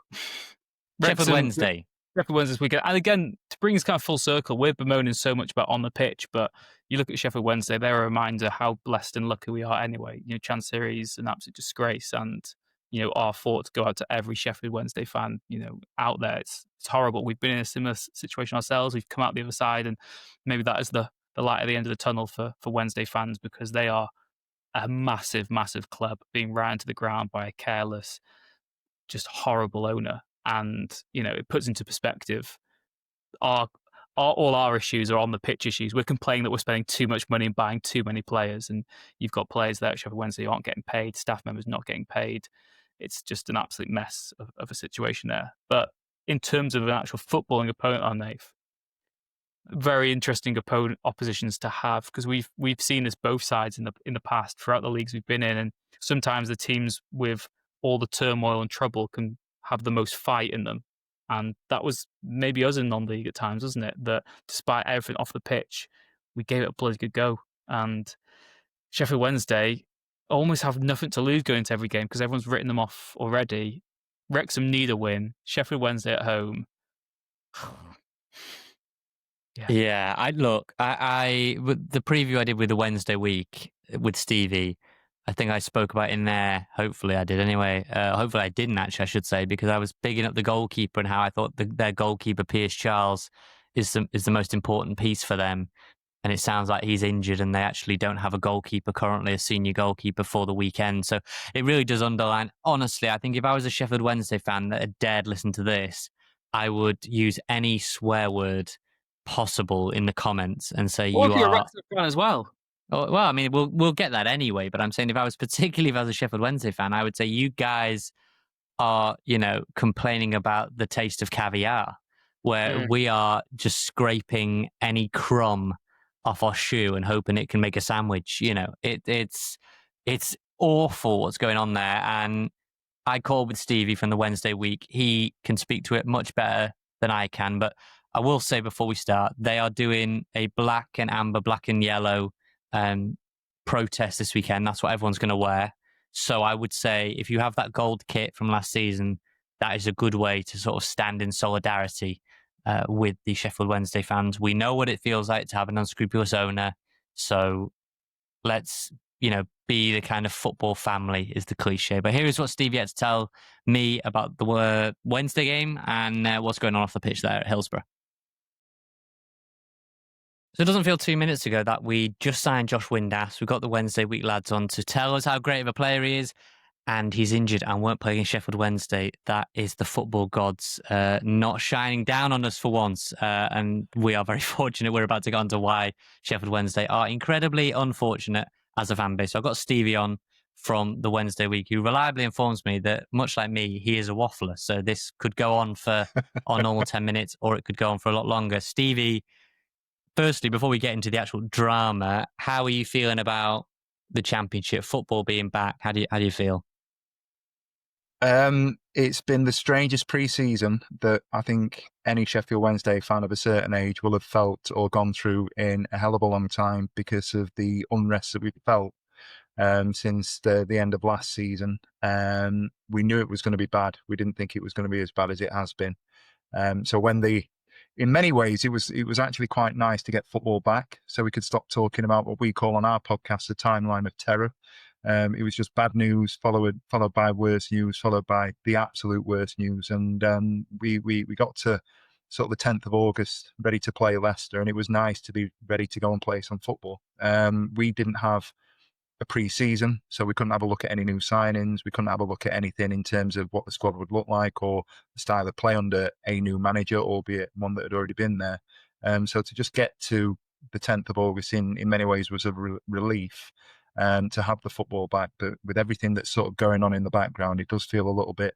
Sheffield Wednesday. Sheffield Wednesday this weekend. And again, to bring us kind of full circle, we're bemoaning so much about on the pitch, but you look at Sheffield Wednesday, they're a reminder how blessed and lucky we are anyway. Chance Series, an absolute disgrace. And, our thoughts go out to every Sheffield Wednesday fan, out there. It's horrible. We've been in a similar situation ourselves. We've come out the other side, and maybe that is the light at the end of the tunnel for Wednesday fans, because they are a massive, massive club being ran to the ground by a careless, just horrible owner. And, it puts into perspective all our issues are on the pitch issues. We're complaining that we're spending too much money and buying too many players. And you've got players there at Sheffield Wednesday who aren't getting paid, staff members not getting paid. It's just an absolute mess of a situation there. But in terms of an actual footballing opponent on Nath, very interesting oppositions to have, because we've seen this both sides in the past throughout the leagues we've been in. And sometimes the teams with all the turmoil and trouble can have the most fight in them. And that was maybe us in non-league at times, wasn't it? That despite everything off the pitch, we gave it a bloody good go. And Sheffield Wednesday almost have nothing to lose going into every game because everyone's written them off already. Wrexham need a win. Sheffield Wednesday at home. Yeah, with the preview I did with the Wednesday week with Stevie, I think I spoke about in there. Hopefully I did anyway. Hopefully I didn't actually, I should say, because I was bigging up the goalkeeper and how I thought their goalkeeper, Piers Charles, is the most important piece for them. And it sounds like he's injured and they actually don't have a goalkeeper currently, a senior goalkeeper for the weekend. So it really does underline. Honestly, I think if I was a Sheffield Wednesday fan that had dared listen to this, I would use any swear word possible in the comments and say you are a Wrexham fan as well. Well, I mean, we'll get that anyway. But I'm saying if I was a Sheffield Wednesday fan, I would say you guys are, complaining about the taste of caviar, where we are just scraping any crumb off our shoe and hoping it can make a sandwich. It's awful what's going on there. And I called with Stevie from the Wednesday week. He can speak to it much better than I can. But I will say before we start, they are doing a black and amber, black and yellow protest this weekend. That's what everyone's going to wear. So I would say if you have that gold kit from last season, that is a good way to sort of stand in solidarity with the Sheffield Wednesday fans. We know what it feels like to have an unscrupulous owner. So let's, be the kind of football family is the cliche. But here is what Stevie had to tell me about the Wednesday game and what's going on off the pitch there at Hillsborough. So it doesn't feel 2 minutes ago that we just signed Josh Windass. We got the Wednesday week lads on to tell us how great of a player he is, and he's injured and won't play against Sheffield Wednesday. That is the football gods not shining down on us for once, and we are very fortunate. We're about to go on to why Sheffield Wednesday are incredibly unfortunate as a fan base. So I've got Stevie on from the Wednesday week, who reliably informs me that, much like me, he is a waffler. So this could go on for our normal 10 minutes, or it could go on for a lot longer. Stevie, firstly, before we get into the actual drama, how are you feeling about the Championship, football being back? How do you feel? It's been the strangest pre-season that I think any Sheffield Wednesday fan of a certain age will have felt or gone through in a hell of a long time because of the unrest that we've felt since the end of last season. We knew it was going to be bad. We didn't think it was going to be as bad as it has been. So in many ways, it was actually quite nice to get football back, so we could stop talking about what we call on our podcast the timeline of terror. It was just bad news followed by worse news, followed by the absolute worst news, and we got to sort of the 10th of August, ready to play Leicester, and it was nice to be ready to go and play some football. We didn't have a pre-season, so we couldn't have a look at any new signings. We couldn't have a look at anything in terms of what the squad would look like or the style of play under a new manager, albeit one that had already been there. So to just get to the 10th of August in many ways was a relief to have the football back. But with everything that's sort of going on in the background, it does feel a little bit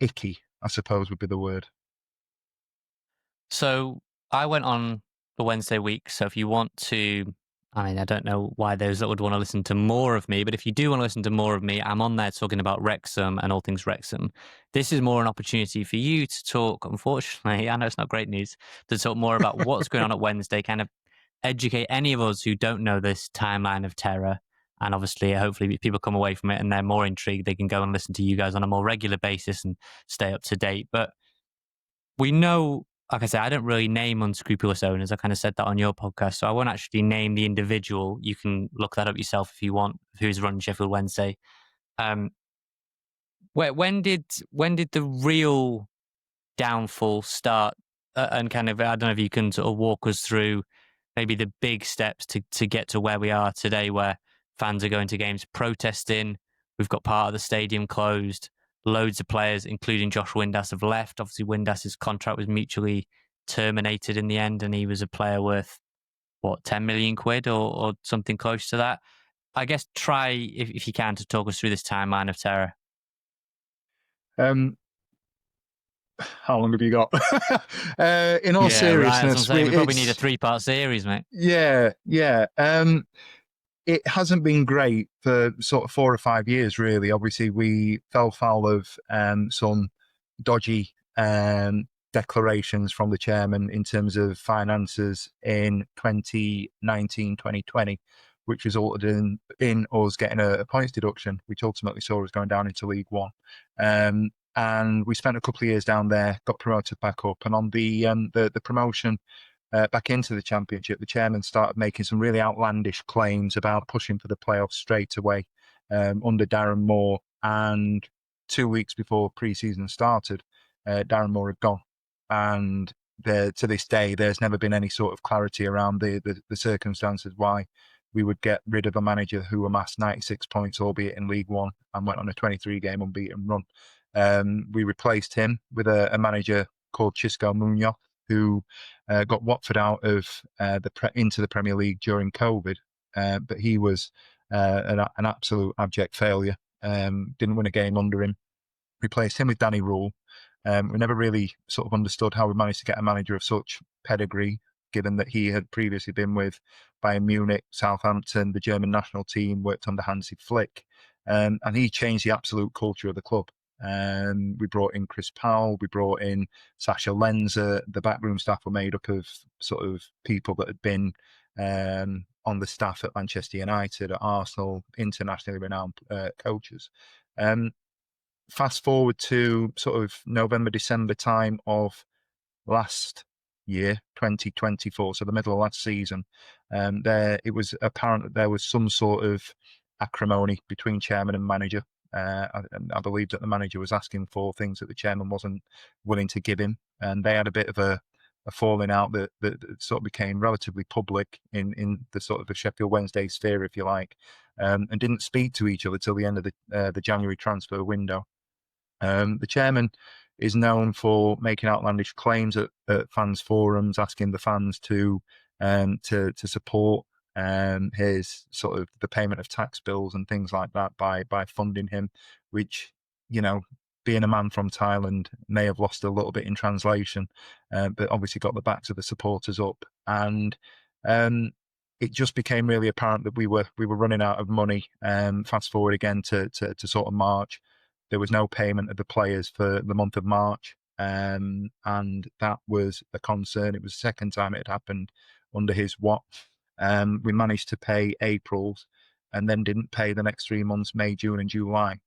icky, I suppose would be the word. So I went on the Wednesday week. So if you want to, I mean, I don't know why those that would want to listen to more of me, but if you do want to listen to more of me, I'm on there talking about Wrexham and all things Wrexham. This is more an opportunity for you to talk, unfortunately, I know it's not great news, to talk more about what's going on at Wednesday, kind of educate any of us who don't know this timeline of terror. And obviously, hopefully, if people come away from it and they're more intrigued, they can go and listen to you guys on a more regular basis and stay up to date. But we know, like I said, I don't really name unscrupulous owners. I kind of said that on your podcast. So I won't actually name the individual. You can look that up yourself if you want, who's running Sheffield Wednesday. When did the real downfall start? And kind of, I don't know if you can sort of walk us through maybe the big steps to get to where we are today, where fans are going to games protesting. We've got part of the stadium closed. Loads of players, including Josh Windass, have left. Obviously, Windas's contract was mutually terminated in the end, and he was a player worth, 10 million quid or something close to that. I guess try, if you can, to talk us through this timeline of terror. How long have you got? In all seriousness, right, we probably need a 3-part series, mate. Yeah. It hasn't been great for sort of 4 or 5 years, really. Obviously, we fell foul of some dodgy declarations from the chairman in terms of finances in 2019, 2020, which resulted in us getting a points deduction, which ultimately saw us going down into League One. And we spent a couple of years down there, got promoted back up, and on the promotion back into the Championship, the chairman started making some really outlandish claims about pushing for the playoffs straight away under Darren Moore. And 2 weeks before pre-season started, Darren Moore had gone. And to this day, there's never been any sort of clarity around the circumstances why we would get rid of a manager who amassed 96 points, albeit in League One, and went on a 23-game unbeaten run. We replaced him with a manager called Xisco Munoz, who got Watford out of into the Premier League during COVID, but he was an absolute abject failure. Didn't win a game under him. Replaced him with Danny Rule. We never really sort of understood how we managed to get a manager of such pedigree, given that he had previously been with Bayern Munich, Southampton, the German national team, worked under Hansi Flick, and he changed the absolute culture of the club. We brought in Chris Powell, we brought in Sasha Lenzer. The backroom staff were made up of sort of people that had been on the staff at Manchester United, at Arsenal, internationally renowned coaches. Fast forward to sort of November, December time of last year, 2024, so the middle of last season, it was apparent that there was some sort of acrimony between chairman and manager. I believe that the manager was asking for things that the chairman wasn't willing to give him, and they had a bit of a falling out that sort of became relatively public in the sort of the Sheffield Wednesday sphere, if you like, and didn't speak to each other till the end of the January transfer window. The chairman is known for making outlandish claims at fans forums, asking the fans to support his sort of the payment of tax bills and things like that by funding him, which, you know, being a man from Thailand may have lost a little bit in translation, but obviously got the backs of the supporters up. And it just became really apparent that we were running out of money. Fast forward again to sort of March. There was no payment of the players for the month of March, and that was a concern. It was the second time it had happened under his watch. We managed to pay April's, and then didn't pay the next 3 months, May, June, and July.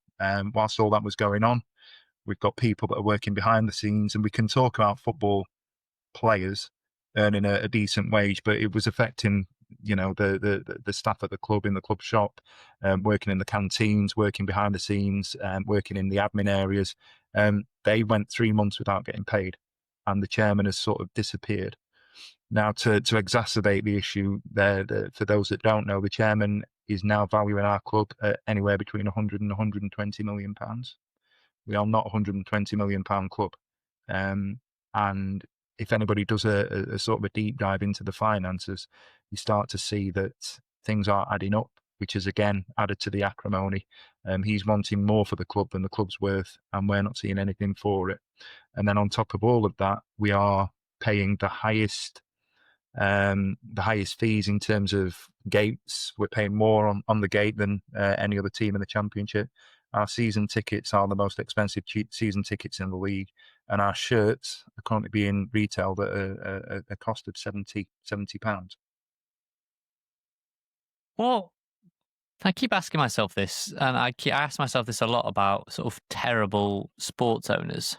Whilst all that was going on, we've got people that are working behind the scenes, and we can talk about football players earning a decent wage, but it was affecting, the staff at the club, in the club shop, working in the canteens, working behind the scenes, working in the admin areas. They went 3 months without getting paid, and the chairman has sort of disappeared. Now, to exacerbate the issue, for those that don't know, the chairman is now valuing our club at anywhere between 100 and 120 million pounds. We are not a 120 million pound club, and if anybody does a sort of a deep dive into the finances, you start to see that things are adding up, which is again added to the acrimony. He's wanting more for the club than the club's worth, and we're not seeing anything for it. And then on top of all of that, we are paying the highest fees in terms of gates. We're paying more on the gate than any other team in the Championship. Our season tickets are the most expensive season tickets in the league, and our shirts are currently being retailed at a cost of £70. Well, I keep asking myself this, and I ask myself this a lot about sort of terrible sports owners.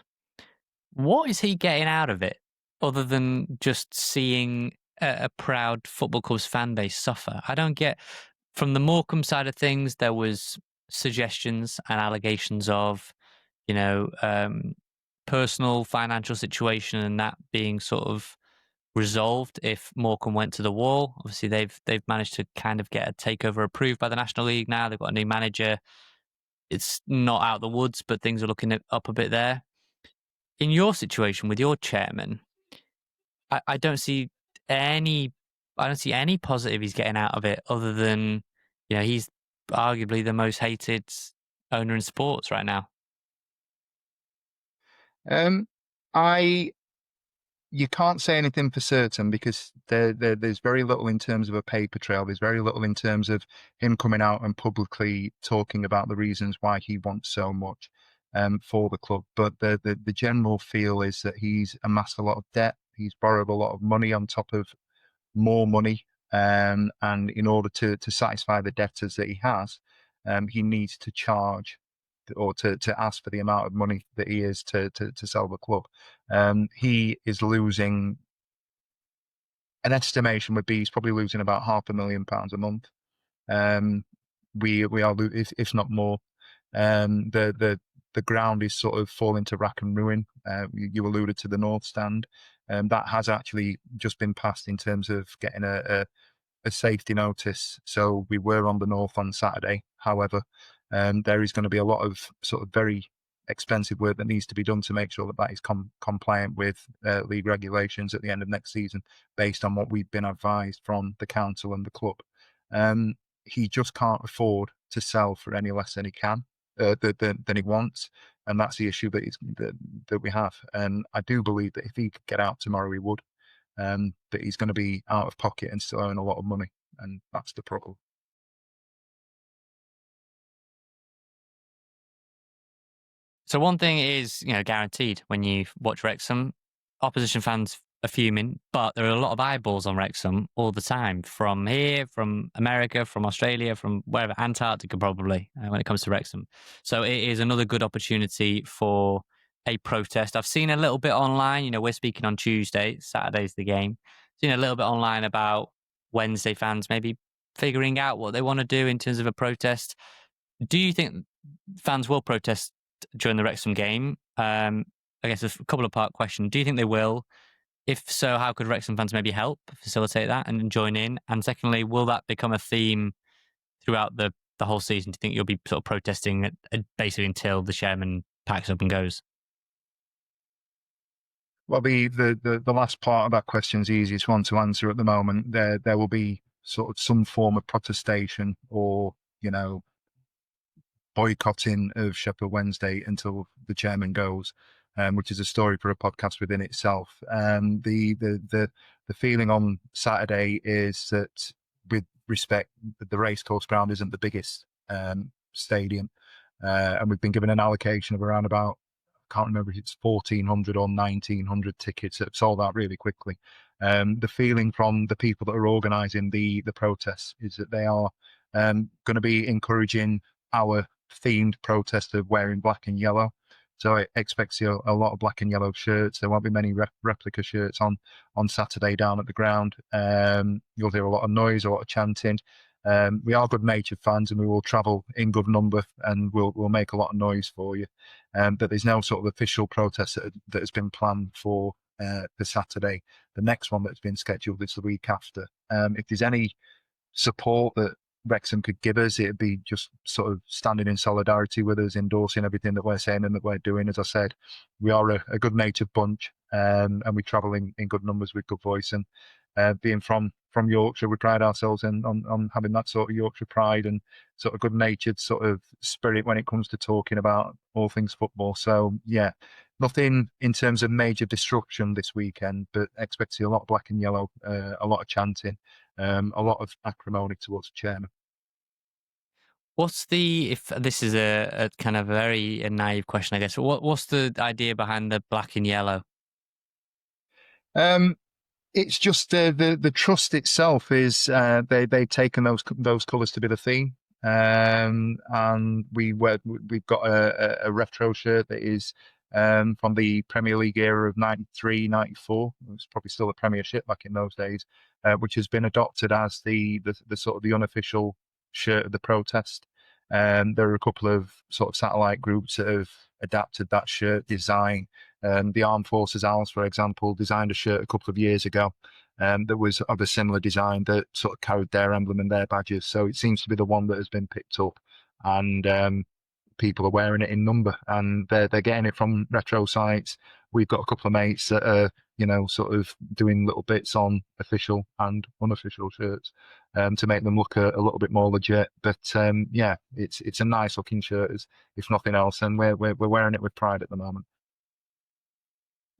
What is he getting out of it other than just seeing a proud football club's fan base suffer? I don't get. From the Morecambe side of things, there was suggestions and allegations of, personal financial situation, and that being sort of resolved if Morecambe went to the wall. Obviously, they've managed to kind of get a takeover approved by the National League now. They've got a new manager. It's not out of the woods, but things are looking up a bit there. In your situation with your chairman, I don't see any positive he's getting out of it other than, he's arguably the most hated owner in sports right now. You can't say anything for certain because there's very little in terms of a paper trail. There's very little in terms of him coming out and publicly talking about the reasons why he wants so much for the club. But the general feel is that he's amassed a lot of debt. He's borrowed a lot of money on top of more money. And in order to satisfy the debtors that he has, he needs to charge or to ask for the amount of money that he is to sell the club. He is losing, an estimation would be he's probably losing about £500,000 a month. We are, if not more. The ground is sort of falling to rack and ruin. You alluded to the North Stand. That has actually just been passed in terms of getting a safety notice. So we were on the North on Saturday. However, there is going to be a lot of sort of very expensive work that needs to be done to make sure that that is compliant with league regulations at the end of next season, based on what we've been advised from the council and the club. He just can't afford to sell for any less than he can, than he wants, and that's the issue that we have. And I do believe that if he could get out tomorrow, he would. That he's going to be out of pocket and still earn a lot of money, and that's the problem. So one thing is, guaranteed when you watch Wrexham, opposition fans are fuming, but there are a lot of eyeballs on Wrexham all the time, from here, from America, from Australia, from wherever, Antarctica probably, when it comes to Wrexham. So it is another good opportunity for a protest. I've seen a little bit online, we're speaking on Tuesday, Saturday's the game. Seen a little bit online about Wednesday fans maybe figuring out what they want to do in terms of a protest. Do you think fans will protest during the Wrexham game? I guess a couple of part question. Do you think they will? If so, how could Wrexham fans maybe help facilitate that and join in? And secondly, will that become a theme throughout the whole season? Do you think you'll be sort of protesting basically until the chairman packs up and goes? Well, the last part of that question is the easiest one to answer at the moment. There will be sort of some form of protestation or, boycotting of Sheffield Wednesday until the chairman goes, which is a story for a podcast within itself. The feeling on Saturday is that, with respect, the racecourse ground isn't the biggest stadium, and we've been given an allocation of around about, I can't remember if it's 1,400 or 1,900 tickets that have sold out really quickly. The feeling from the people that are organising the protests is that they are going to be encouraging our themed protest of wearing black and yellow. So I expect to see a lot of black and yellow shirts. There won't be many replica shirts on Saturday down at the ground. You'll hear a lot of noise, a lot of chanting. We are good-natured fans, and we will travel in good number, and we'll make a lot of noise for you. But there's no sort of official protest that has been planned for Saturday. The next one that's been scheduled is the week after. If there's any support that Wrexham could give us, it'd be just sort of standing in solidarity with us, endorsing everything that we're saying and that we're doing. As I said, we are a good-natured bunch, and we travel in good numbers with good voice. And being from Yorkshire, we pride ourselves on having that sort of Yorkshire pride and sort of good-natured sort of spirit when it comes to talking about all things football. So yeah, nothing in terms of major disruption this weekend, but expect to see a lot of black and yellow, a lot of chanting, a lot of acrimony towards the chairman. What's if this is a kind of very naive question, I guess, what's the idea behind the black and yellow? It's just the trust itself is they've taken those colours to be the theme, and we've got a retro shirt that is from the Premier League era of 93, 94. It was probably still the Premiership back in those days, which has been adopted as the sort of the unofficial shirt of the protest. There are a couple of sort of satellite groups that have adapted that shirt design. The Armed Forces Owls, for example, designed a shirt a couple of years ago that was of a similar design that sort of carried their emblem and their badges. So it seems to be the one that has been picked up, and people are wearing it in number, and they're getting it from retro sites. We've got a couple of mates that are, sort of doing little bits on official and unofficial shirts to make them look a little bit more legit. But yeah, it's a nice looking shirt, if nothing else, and we're wearing it with pride at the moment.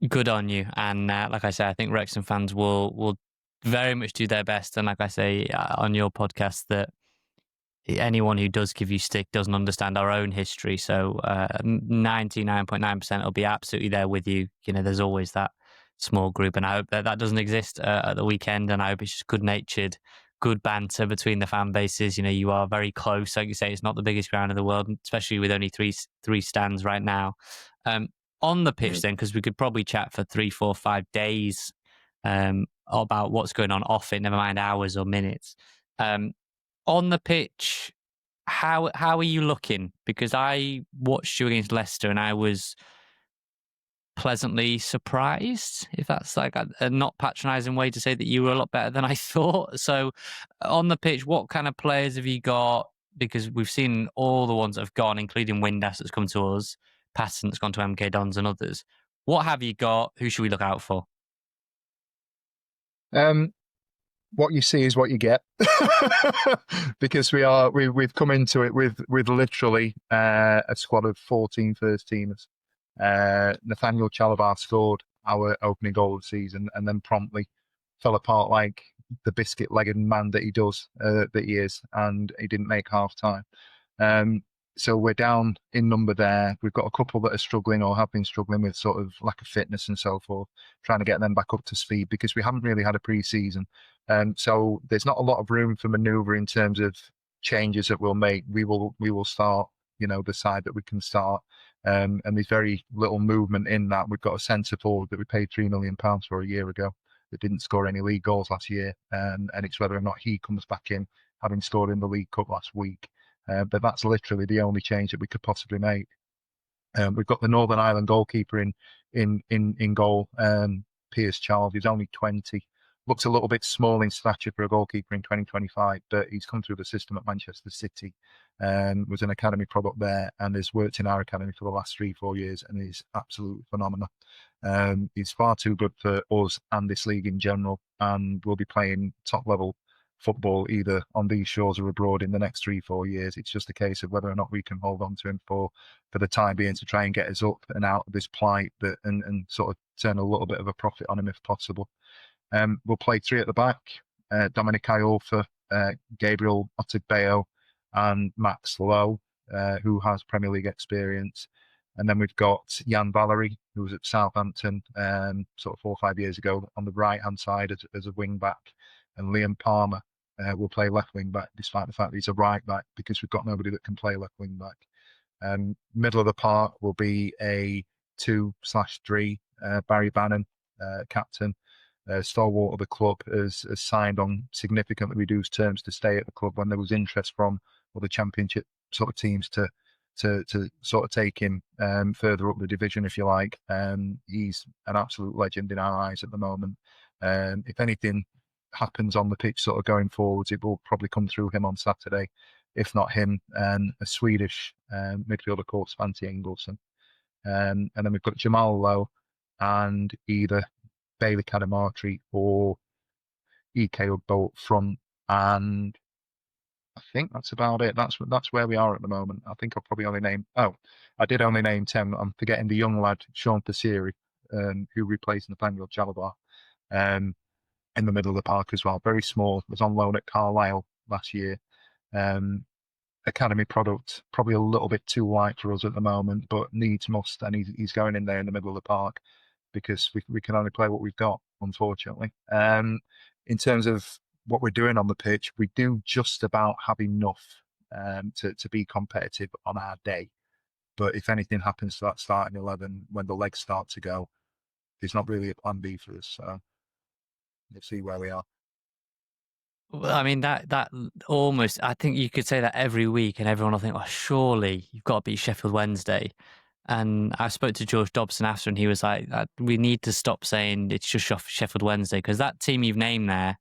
Good on you. And like I say, I think Wrexham fans will very much do their best. And like I say on your podcast, that anyone who does give you stick doesn't understand our own history. So 99.9% will be absolutely there with you. There's always that small group, and I hope that doesn't exist at the weekend. And I hope it's just good-natured, good banter between the fan bases. You are very close. Like you say, it's not the biggest ground in the world, especially with only three stands right now. On the pitch then, because we could probably chat for 3, 4, 5 days about what's going on off it, never mind hours or minutes. On the pitch, how are you looking? Because I watched you against Leicester and I was pleasantly surprised, if that's like a not patronising way to say that you were a lot better than I thought. So on the pitch, what kind of players have you got? Because we've seen all the ones that have gone, including Windass that's come to us, Patton that's gone to MK Dons and others. What have you got? Who should we look out for? What you see is what you get, because we've come into it with literally a squad of 14 first teamers. Nathaniel Chalabar scored our opening goal of the season and then promptly fell apart like the biscuit-legged man that he is, and he didn't make half time. So we're down in number there. We've got a couple that are struggling or have been struggling with sort of lack of fitness and so forth, trying to get them back up to speed because we haven't really had a pre-season. So there's not a lot of room for manoeuvre in terms of changes that we'll make. We will start, the side that we can start. And there's very little movement in that. We've got a centre forward that we paid £3 million for a year ago that didn't score any league goals last year. And it's whether or not he comes back in, having scored in the League Cup last week. But that's literally the only change that we could possibly make. We've got the Northern Ireland goalkeeper in goal, Piers Charles. He's only 20. Looks a little bit small in stature for a goalkeeper in 2025, but he's come through the system at Manchester City, was an academy product there, and has worked in our academy for the last 3-4 years, and he's absolutely phenomenal. He's far too good for us and this league in general, and we'll be playing top level football either on these shores or abroad in the next 3-4 years. It's just a case of whether or not we can hold on to him for the time being to try and get us up and out of this plight and sort of turn a little bit of a profit on him if possible. We'll play 3 at the back, Dominic Iorfa, Gabriel Otigbeo and Max Lowe, who has Premier League experience. And then we've got Jan Valery, who was at Southampton sort of 4 or 5 years ago on the right-hand side as a wing-back, and Liam Palmer, will play left wing back, despite the fact that he's a right back, because we've got nobody that can play left wing back. Middle of the park will be a 2/3. Barry Bannon, captain, stalwart of the club, has signed on significantly reduced terms to stay at the club when there was interest from other championship sort of teams to sort of take him further up the division, if you like. He's an absolute legend in our eyes at the moment. If anything happens on the pitch sort of going forwards, it will probably come through him on Saturday. If not him, a Swedish midfielder called Svante Ingolson. And then we've got Jamal Lowe and either Bailey Cadamartri or EK Ugbo up front. And I think that's about it. That's where we are at the moment. I think I'll probably only name... Oh, I did only name 10. I'm forgetting the young lad, Sean Passeri, who replaced Nathaniel Jalabar in the middle of the park as well. Very small. Was on loan at Carlisle last year. Academy product, probably a little bit too light for us at the moment, but needs must, and he's going in there in the middle of the park because we can only play what we've got, unfortunately. In terms of what we're doing on the pitch, we do just about have enough to be competitive on our day. But if anything happens to that starting 11 when the legs start to go, there's not really a plan B for us. So let's see where we are. Well, I mean, that almost, I think you could say that every week and everyone will think, well, surely you've got to beat Sheffield Wednesday. And I spoke to George Dobson after, and he was like, we need to stop saying it's just Sheffield Wednesday, because that team you've named there,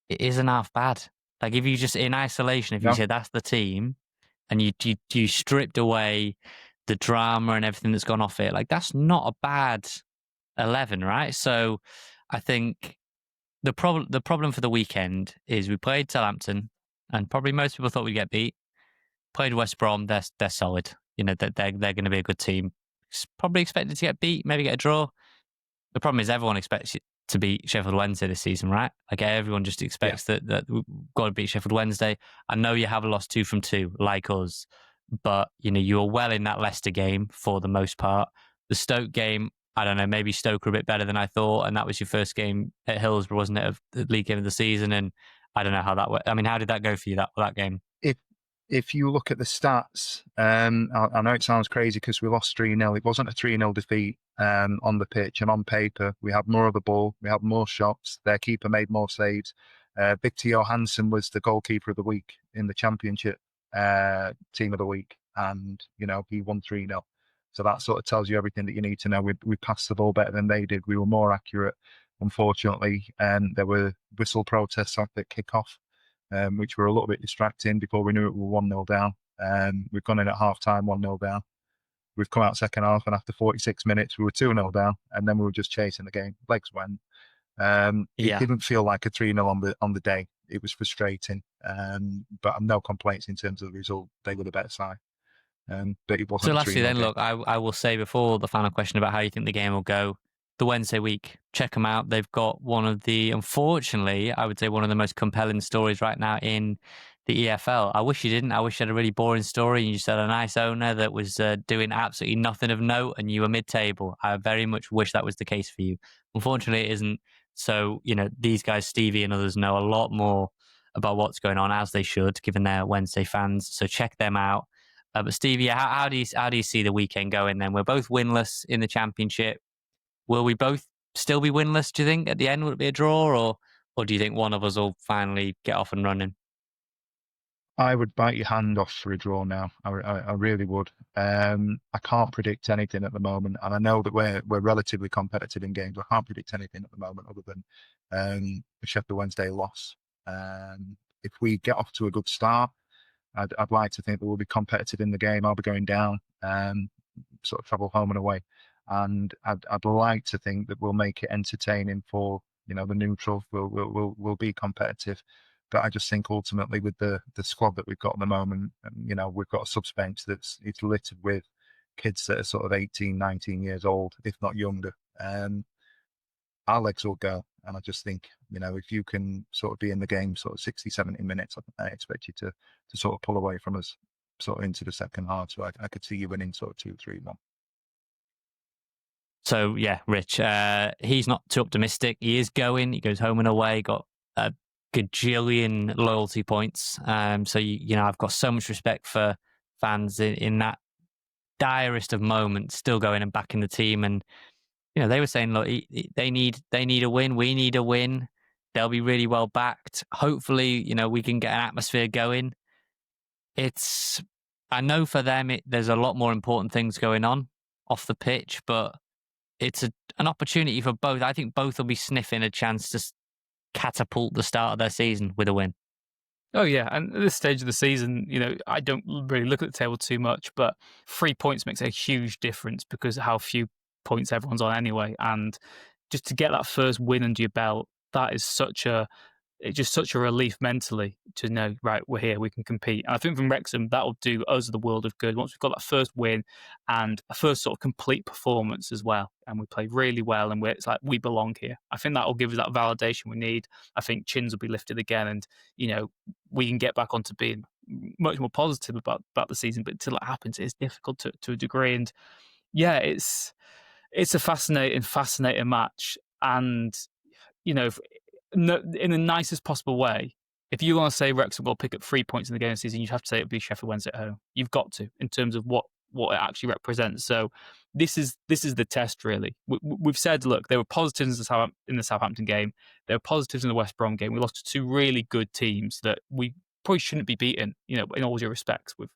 it isn't half bad. Like, if you just, in isolation, if you say that's the team, and you stripped away the drama and everything that's gone off it, like, that's not a bad 11, right? So I think the problem for the weekend is we played Southampton, and probably most people thought we'd get beat. Played West Brom, they're solid. You know, they're going to be a good team. Probably expected to get beat, maybe get a draw. The problem is everyone expects to beat Sheffield Wednesday this season, right? Like, everyone just expects that we've got to beat Sheffield Wednesday. I know you have lost 2 from 2, like us, but you know, you were well in that Leicester game for the most part. The Stoke game, I don't know, maybe Stoke were a bit better than I thought, and that was your first game at Hillsborough, wasn't it, of the league game of the season? And I don't know how that went. I mean, how did that go for you, that game? If you look at the stats, I know it sounds crazy because we lost 3-0. It wasn't a 3-0 defeat on the pitch, and on paper, we had more of the ball, we had more shots, their keeper made more saves. Victor Johansson was the goalkeeper of the week in the Championship team of the week, and you know, he won 3-0. So that sort of tells you everything that you need to know. We passed the ball better than they did. We were more accurate, unfortunately, and there were whistle protests at the kickoff, which were a little bit distracting before we knew it, we were 1-0 down. We've gone in at half-time 1-0 down. We've come out second half, and after 46 minutes, we were 2-0 down, and then we were just chasing the game. Legs went. It didn't feel like a 3-0 on the day. It was frustrating, but no complaints in terms of the result. They were the better side. But it wasn't. So lastly then, look, I will say before the final question about how you think the game will go, the Wednesday week, check them out. They've got one of the, unfortunately, I would say one of the most compelling stories right now in the EFL. I wish you didn't. I wish you had a really boring story and you just had a nice owner that was doing absolutely nothing of note and you were mid-table. I very much wish that was the case for you. Unfortunately, it isn't. So, you know, these guys, Stevie and others, know a lot more about what's going on, as they should, given they're Wednesday fans. So check them out. But Stevie, how do you see the weekend going then? We're both winless in the Championship. Will we both still be winless, do you think, at the end? Will it be a draw, or do you think one of us will finally get off and running? I would bite your hand off for a draw now. I really would. I can't predict anything at the moment, and I know that we're relatively competitive in games. I can't predict anything at the moment other than the Sheffield Wednesday loss. If we get off to a good start, I'd like to think that we'll be competitive in the game. I'll be going down, sort of travel home and away. And I'd like to think that we'll make it entertaining for, you know, the neutral. We'll be competitive, but I just think ultimately with the squad that we've got at the moment, you know, we've got a subs bench it's littered with kids that are sort of 18, 19 years old, if not younger. Our legs will go, and I just think, you know, if you can sort of be in the game sort of 60, 70 minutes, I expect you to sort of pull away from us sort of into the second half. So I could see you winning sort of 2-3-1. So, yeah, Rich, he's not too optimistic. He is going. He goes home and away. Got a gajillion loyalty points. So you know, I've got so much respect for fans in that direst of moments, still going and backing the team. And you know, they were saying, look, they need a win. We need a win. They'll be really well backed. Hopefully, you know, we can get an atmosphere going. I know for them, there's a lot more important things going on off the pitch, but it's an opportunity for both. I think both will be sniffing a chance to catapult the start of their season with a win. Oh, yeah. And at this stage of the season, you know, I don't really look at the table too much, but 3 points makes a huge difference because of how few points everyone's on anyway. And just to get that first win under your belt, that is it's just such a relief mentally to know, right, we're here, we can compete. And I think from Wrexham, that'll do us the world of good. Once we've got that first win and a first sort of complete performance as well, and we play really well, and it's like, we belong here. I think that will give us that validation we need. I think chins will be lifted again, and, you know, we can get back onto being much more positive about the season. But until it happens, it's difficult to a degree. And yeah, it's a fascinating match. And, you know, in the nicest possible way, if you want to say Wrexham will pick up 3 points in the game this season, you'd have to say it would be Sheffield Wednesday at home. You've got to, in terms of what it actually represents. So this is the test, really. We've said, look, there were positives in the Southampton game. There were positives in the West Brom game. We lost to two really good teams that we probably shouldn't be beaten, you know, in all due respects with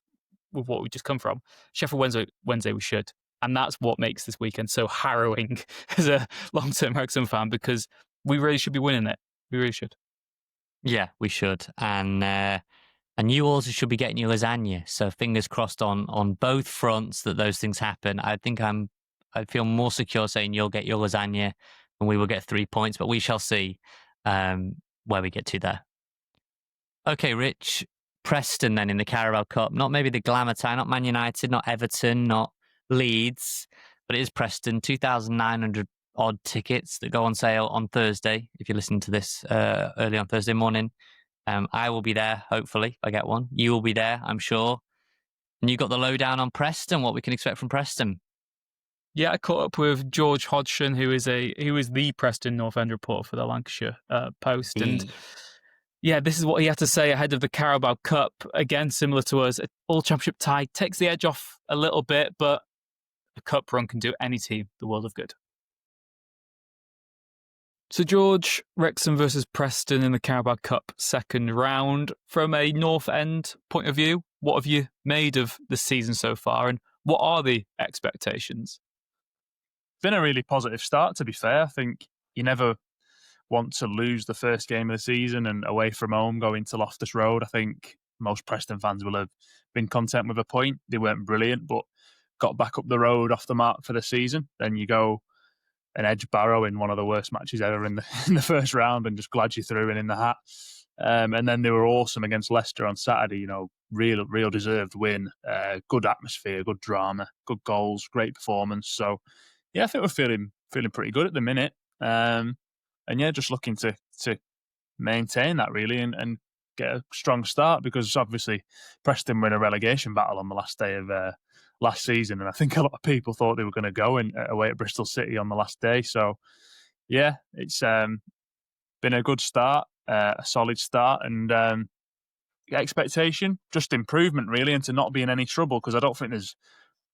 what we just come from. Sheffield Wednesday we should. And that's what makes this weekend so harrowing as a long-term Wrexham fan, because we really should be winning it. We really should. Yeah, we should. And you also should be getting your lasagna. So fingers crossed on both fronts that those things happen. I think I feel more secure saying you'll get your lasagna and we will get 3 points, but we shall see where we get to there. Okay, Rich, Preston then in the Carabao Cup. Not maybe the glamour tie, not Man United, not Everton, not Leeds, but it is Preston. 2,900 odd tickets that go on sale on Thursday. If you're listening to this early on Thursday morning, I will be there, hopefully, if I get one. You will be there, I'm sure. And you got the lowdown on Preston, what we can expect from Preston. Yeah, I caught up with George Hodgson, who is the Preston North End reporter for the Lancashire Post. And yeah, this is what he had to say ahead of the Carabao Cup. Again, similar to us, all championship tie takes the edge off a little bit, but a cup run can do any team the world of good. So, George, Wrexham versus Preston in the Carabao Cup second round. From a North End point of view, what have you made of the season so far, and what are the expectations? It's been a really positive start, to be fair. I think you never want to lose the first game of the season, and away from home going to Loftus Road, I think most Preston fans will have been content with a point. They weren't brilliant, but got back up the road off the mark for the season. Then you go an Edge Barrow in one of the worst matches ever in the first round, and just glad you threw it in the hat. And then they were awesome against Leicester on Saturday. You know, real deserved win. Good atmosphere, good drama, good goals, great performance. So yeah, I think we're feeling pretty good at the minute. And yeah, just looking to maintain that really and get a strong start, because obviously Preston were in a relegation battle on the last day of last season, and I think a lot of people thought they were going to go away at Bristol City on the last day. So yeah, it's been a good start, a solid start, and expectation, just improvement really, and to not be in any trouble, because I don't think there's,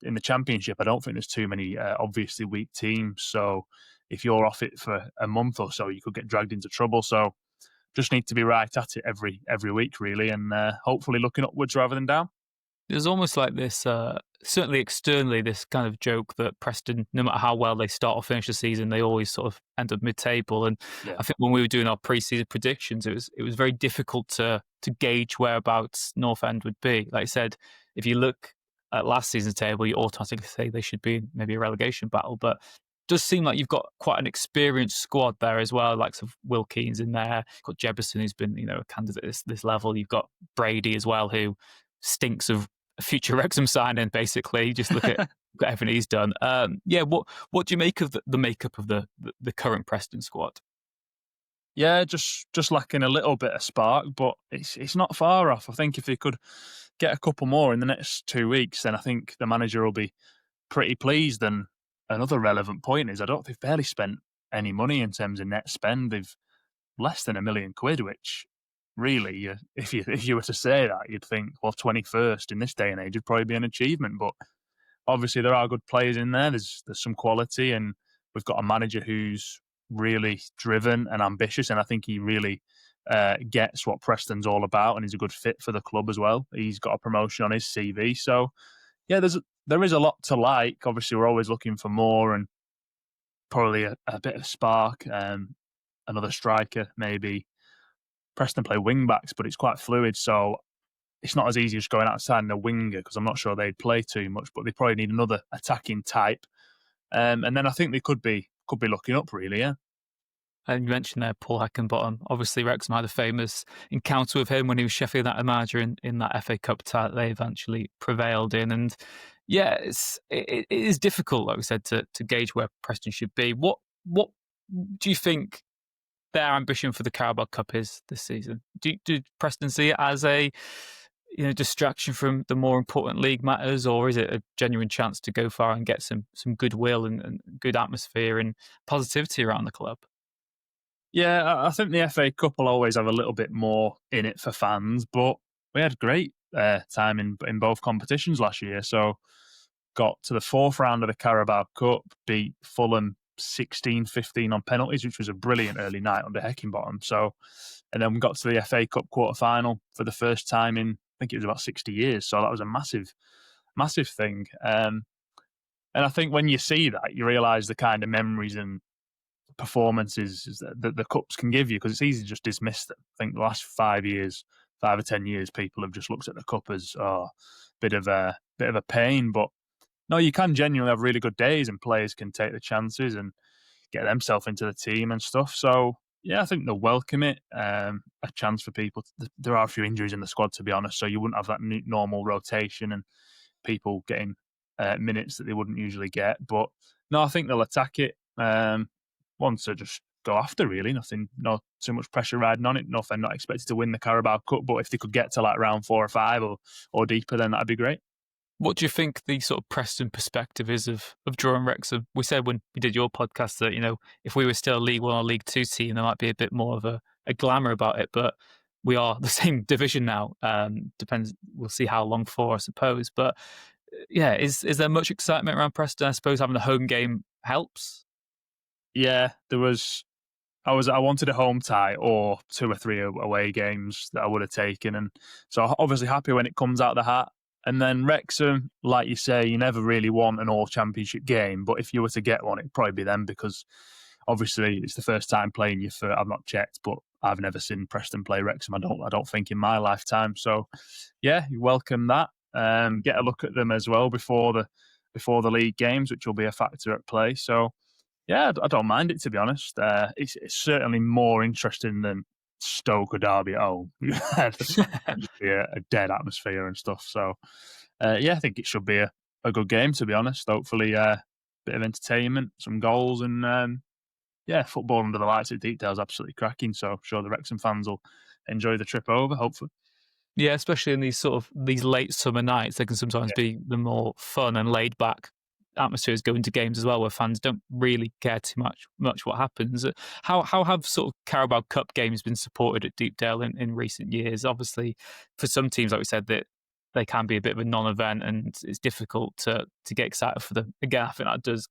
in the Championship, I don't think there's too many obviously weak teams. So if you're off it for a month or so, you could get dragged into trouble. So just need to be right at it every week really, and hopefully looking upwards rather than down. There's almost like this, certainly externally, this kind of joke that Preston, no matter how well they start or finish the season, they always sort of end up mid-table. And yeah, I think when we were doing our pre-season predictions, it was very difficult to gauge whereabouts North End would be. Like I said, if you look at last season's table, you automatically say they should be in maybe a relegation battle. But it does seem like you've got quite an experienced squad there as well, like some Will Keane's in there. You've got Jebison, who's been, you know, a candidate at this level. You've got Brady as well, who stinks of a future Wrexham signing, basically. Just look at everything he's done. Yeah, what do you make of the makeup of the current Preston squad? Yeah, just lacking a little bit of spark, but it's not far off. I think if they could get a couple more in the next 2 weeks, then I think the manager will be pretty pleased. And another relevant point is they've barely spent any money in terms of net spend. They've less than £1 million, which really, if you were to say that, you'd think, well, 21st in this day and age would probably be an achievement. But obviously, there are good players in there. There's some quality, and we've got a manager who's really driven and ambitious, and I think he really gets what Preston's all about, and he's a good fit for the club as well. He's got a promotion on his CV, so yeah, there is a lot to like. Obviously, we're always looking for more, and probably a bit of spark. Another striker, maybe. Preston play wing backs, but it's quite fluid, so it's not as easy as going outside in a winger, because I'm not sure they'd play too much, but they probably need another attacking type. And then I think they could be looking up, really, yeah. And you mentioned there Paul Heckingbottom. Obviously, Wrexham had a famous encounter with him when he was Sheffield United manager in that FA Cup tie that they eventually prevailed in. And yeah, it is difficult, like we said, to gauge where Preston should be. What do you think their ambition for the Carabao Cup is this season? Do Preston see it as a distraction from the more important league matters, or is it a genuine chance to go far and get some goodwill and good atmosphere and positivity around the club? Yeah, I think the FA Cup will always have a little bit more in it for fans, but we had great time in both competitions last year. So got to the fourth round of the Carabao Cup, beat Fulham 16-15 on penalties, which was a brilliant early night under Heckingbottom. So, and then we got to the FA Cup quarter-final for the first time in, I think it was about 60 years. So that was a massive, massive thing. And I think when you see that, you realise the kind of memories and performances that the Cups can give you, because it's easy to just dismiss them. I think the last 5 or 10 years, people have just looked at the Cup as a bit of a pain, but no, you can genuinely have really good days, and players can take the chances and get themselves into the team and stuff. So yeah, I think they'll welcome it. A chance for people. There are a few injuries in the squad, to be honest, so you wouldn't have that normal rotation and people getting minutes that they wouldn't usually get. But no, I think they'll attack it. One to just go after, really. Not too much pressure riding on it. They're not expected to win the Carabao Cup, but if they could get to like round 4 or 5 or deeper, then that'd be great. What do you think the sort of Preston perspective is of drawing Wrexham? We said when we did your podcast that, if we were still a League 1 or League 2 team, there might be a bit more of a glamour about it, but we are the same division now. Depends, we'll see how long for, I suppose. But yeah, is there much excitement around Preston? I suppose having a home game helps. Yeah, there was. I wanted a home tie or 2 or 3 away games that I would have taken, and so obviously happy when it comes out the hat. And then Wrexham, like you say, you never really want an all-championship game, but if you were to get one, it'd probably be them, because obviously it's the first time playing you for, I've not checked, but I've never seen Preston play Wrexham, I don't think, in my lifetime. So yeah, you welcome that. Get a look at them as well before the league games, which will be a factor at play. So yeah, I don't mind it, to be honest. It's certainly more interesting than Stoke or Derby at home. Just be a dead atmosphere and stuff. So yeah, I think it should be a good game, to be honest. Hopefully a bit of entertainment, some goals, and yeah, football under the lights at Deepdale is absolutely cracking. So I'm sure the Wrexham fans will enjoy the trip over, hopefully. Yeah, especially in these late summer nights, they can sometimes be the more fun and laid back atmospheres go into games as well, where fans don't really care too much what happens. How have sort of Carabao Cup games been supported at Deepdale in recent years? Obviously, for some teams, like we said, that they can be a bit of a non-event, and it's difficult to get excited for them. Again, I think that does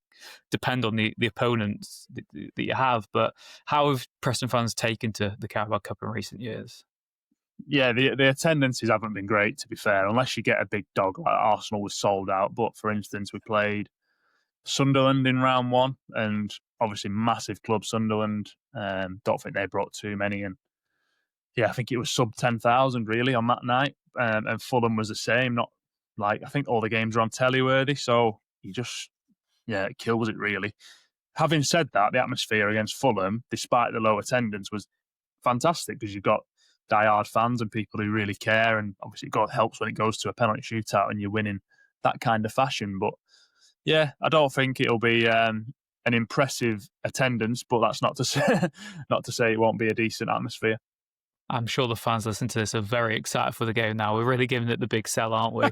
depend on the opponents that you have. But how have Preston fans taken to the Carabao Cup in recent years? Yeah, the attendances haven't been great, to be fair, unless you get a big dog like Arsenal was sold out. But for instance, we played Sunderland in round 1, and obviously massive club Sunderland. Don't think they brought too many, and yeah, I think it was sub 10,000 really on that night. And Fulham was the same. Not like, I think all the games are on telly worthy, so it kills it really. Having said that, the atmosphere against Fulham, despite the low attendance, was fantastic, because you've got diehard fans and people who really care, and obviously it helps when it goes to a penalty shootout and you're winning that kind of fashion. But yeah, I don't think it'll be an impressive attendance, but that's not to say it won't be a decent atmosphere. I'm sure the fans listening to this are very excited for the game now. We're really giving it the big sell, aren't we?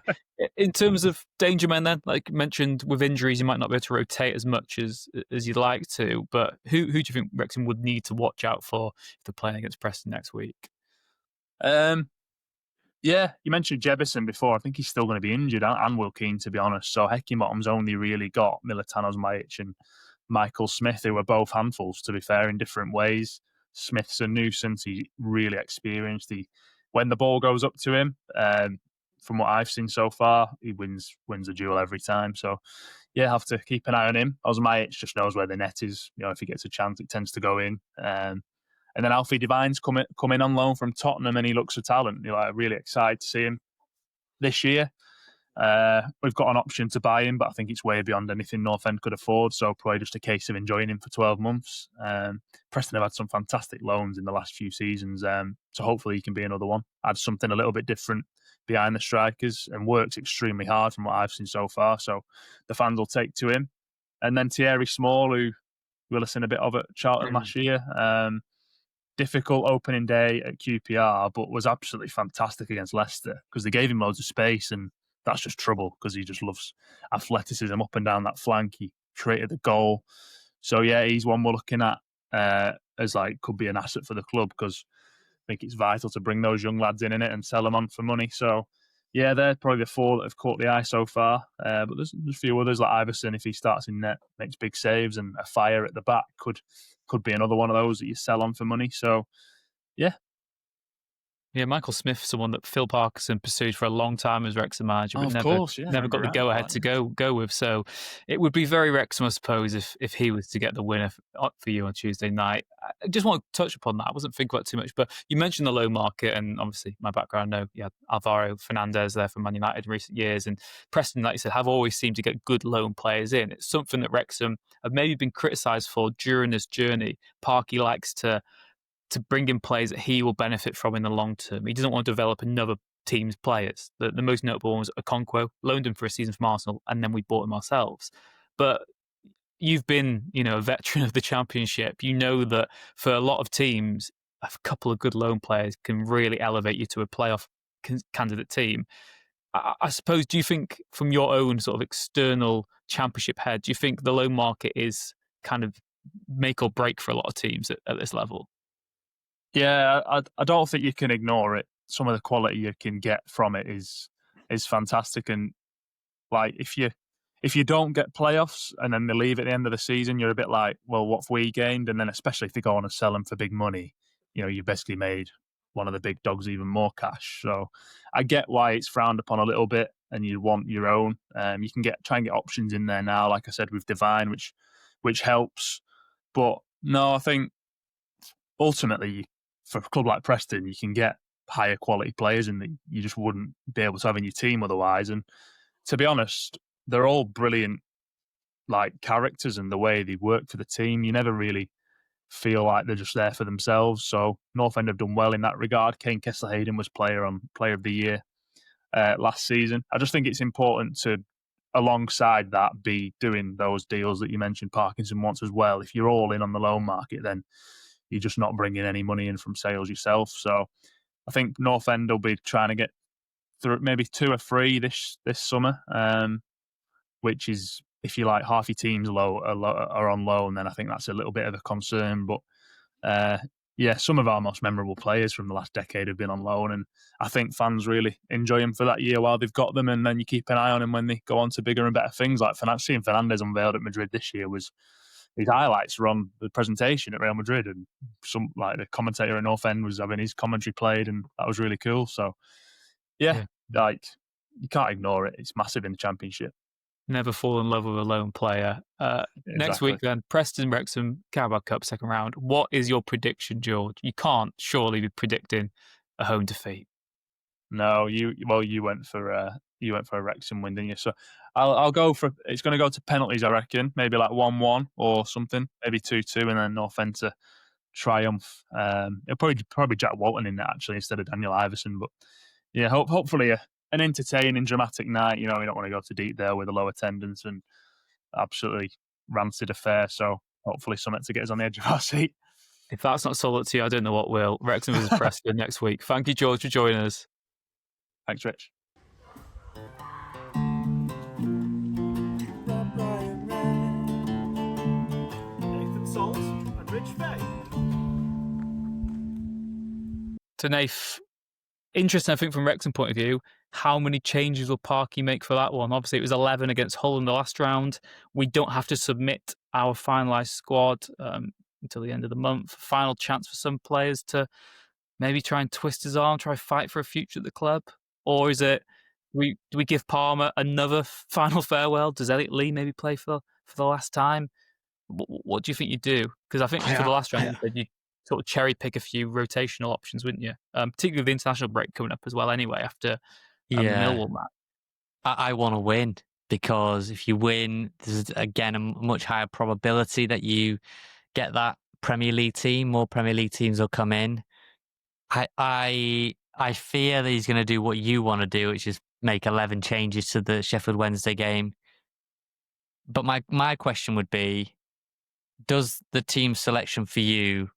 In terms of danger men then, like you mentioned, with injuries, you might not be able to rotate as much as you'd like to, but who do you think Wrexham would need to watch out for if they're playing against Preston next week? Yeah, you mentioned Jebison before. I think he's still going to be injured, and Will Keane, to be honest. So Heckingbottom's only really got Militanos Majic and Michael Smith, who are both handfuls, to be fair, in different ways. Smith's a nuisance. He's really experienced. When the ball goes up to him, from what I've seen so far, he wins the duel every time. So, yeah, have to keep an eye on him. Majic just knows where the net is. If he gets a chance, it tends to go in. And then Alfie Devine's come in on loan from Tottenham, and he looks a talent. Really excited to see him this year. We've got an option to buy him, but I think it's way beyond anything North End could afford. So probably just a case of enjoying him for 12 months. Preston have had some fantastic loans in the last few seasons, so hopefully he can be another one. Add something a little bit different behind the strikers, and works extremely hard from what I've seen so far. So the fans will take to him. And then Thierry Small, who we'll have seen a bit of at Charlton last year. Difficult opening day at QPR, but was absolutely fantastic against Leicester because they gave him loads of space, and that's just trouble because he just loves athleticism up and down that flank. He created the goal. So, yeah, he's one we're looking at as could be an asset for the club because I think it's vital to bring those young lads in it and sell them on for money. So, yeah, they're probably the four that have caught the eye so far. But there's a few others like Iverson, if he starts in net, makes big saves, and a fire at the back could be another one of those that you sell on for money. So, yeah. Yeah, Michael Smith, someone that Phil Parkinson pursued for a long time as Wrexham manager, but never got the go-ahead to go with. So it would be very Wrexham, I suppose, if he was to get the winner for you on Tuesday night. I just want to touch upon that. I wasn't thinking about it too much, but you mentioned the loan market, and obviously my background, Alvaro Fernandez there from Man United in recent years, and Preston, like you said, have always seemed to get good loan players in. It's something that Wrexham have maybe been criticised for during this journey. Parky likes to bring in players that he will benefit from in the long term. He doesn't want to develop another team's players. The most notable one was Okonkwo, loaned him for a season from Arsenal, and then we bought him ourselves. But you've been, a veteran of the Championship. You know that for a lot of teams, a couple of good loan players can really elevate you to a playoff candidate team. I suppose, do you think from your own sort of external Championship head, do you think the loan market is kind of make or break for a lot of teams at this level? Yeah, I don't think you can ignore it. Some of the quality you can get from it is fantastic. And if you don't get playoffs and then they leave at the end of the season, you're a bit like, well, what have we gained? And then especially if they go on and sell them for big money, you basically made one of the big dogs even more cash. So I get why it's frowned upon a little bit, and you want your own. You can try and get options in there now, like I said, with Divine, which helps. But no, I think ultimately, for a club like Preston, you can get higher quality players and that you just wouldn't be able to have in your team otherwise. And to be honest, they're all brilliant characters, and the way they work for the team, you never really feel like they're just there for themselves. So North End have done well in that regard. Kane Kessler-Hayden was Player of the Year last season. I just think it's important to, alongside that, be doing those deals that you mentioned Parkinson wants as well. If you're all in on the loan market, then you're just not bringing any money in from sales yourself. So I think North End will be trying to get through maybe 2 or 3 this summer, which is, if you like, half your teams are on loan, then I think that's a little bit of a concern. But some of our most memorable players from the last decade have been on loan, and I think fans really enjoy them for that year while they've got them, and then you keep an eye on them when they go on to bigger and better things. Like seeing Fernandez unveiled at Madrid this year was... His highlights were on the presentation at Real Madrid, and the commentator at North End was having his commentary played, and that was really cool. So, yeah. You can't ignore it. It's massive in the Championship. Never fall in love with a lone player. Exactly. Next week, then, Preston, Wrexham, Carabao Cup second round. What is your prediction, George? You can't surely be predicting a home defeat. No, you went for a Wrexham win, didn't you? So I'll go for, it's going to go to penalties, I reckon. Maybe 1-1 or something, maybe 2-2, and then North End to triumph. It'll probably Jack Walton in there actually instead of Daniel Iverson. But yeah, hopefully an entertaining, dramatic night. We don't want to go too deep there with a low attendance and absolutely rancid affair. So hopefully something to get us on the edge of our seat. If that's not solid to you, I don't know what will. Wrexham versus Preston next week. Thank you, George, for joining us. Thanks, Rich. Nathan Salt and Rich Fay. So, Nath, interesting, I think, from Wrexham point of view, how many changes will Parky make for that one? Obviously, it was 11 against Hull in the last round. We don't have to submit our finalised squad until the end of the month. Final chance for some players to maybe try and twist his arm, try fight for a future at the club? Or is it, do we give Palmer another final farewell? Does Elliot Lee maybe play for the last time? What do you think you do? Because I think for the last round, you said you sort of cherry pick a few rotational options, wouldn't you? Particularly with the international break coming up as well anyway after the Millwall match. I want to win, because if you win, there's again a much higher probability that you get that Premier League team. More Premier League teams will come in. I fear that he's going to do what you want to do, which is make 11 changes to the Sheffield Wednesday game. But my question would be, does the team selection for you,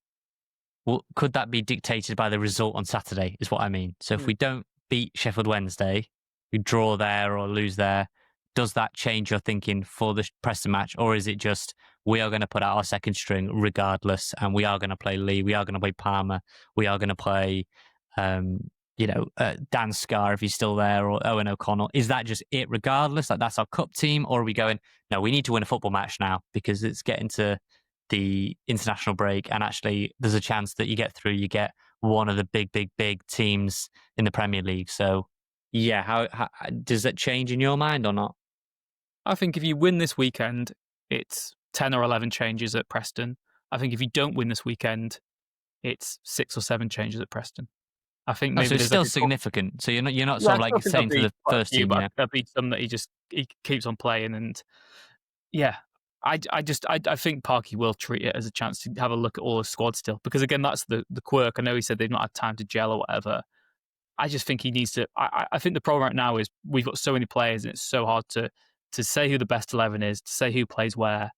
could that be dictated by the result on Saturday, is what I mean. So if we don't beat Sheffield Wednesday, we draw there or lose there, does that change your thinking for the Preston match? Or is it just, we are going to put out our second string regardless, and we are going to play Lee, we are going to play Palmer, we are going to play Dan Scarr if he's still there, or Owen O'Connell? Is that just it regardless? Like, that's our cup team? Or are we going, no, we need to win a football match now because it's getting to the international break, and actually there's a chance that you get through, you get one of the big teams in the Premier League. So yeah, how does that change in your mind or not? I think if you win this weekend, it's 10 or 11 changes at Preston. I think if you don't win this weekend, it's 6 or 7 changes at Preston. I think maybe so it's still significant. So you're not sort of like saying to the first team, there'll be some that he keeps on playing, and yeah, I think Parky will treat it as a chance to have a look at all his squad still, because again, that's the quirk. I know he said they've not had time to gel or whatever. I just think he needs to. I think the problem right now is we've got so many players, and it's so hard to say who the best 11 is, to say who plays where,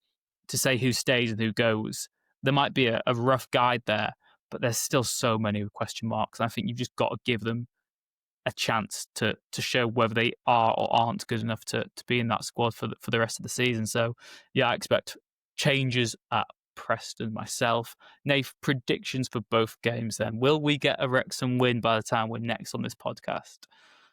to say who stays and who goes. There might be a rough guide there, but there's still so many question marks. And I think you've just got to give them a chance to show whether they are or aren't good enough to be in that squad for the rest of the season. So yeah, I expect changes at Preston myself. Nath, predictions for both games then. Will we get a Wrexham win by the time we're next on this podcast?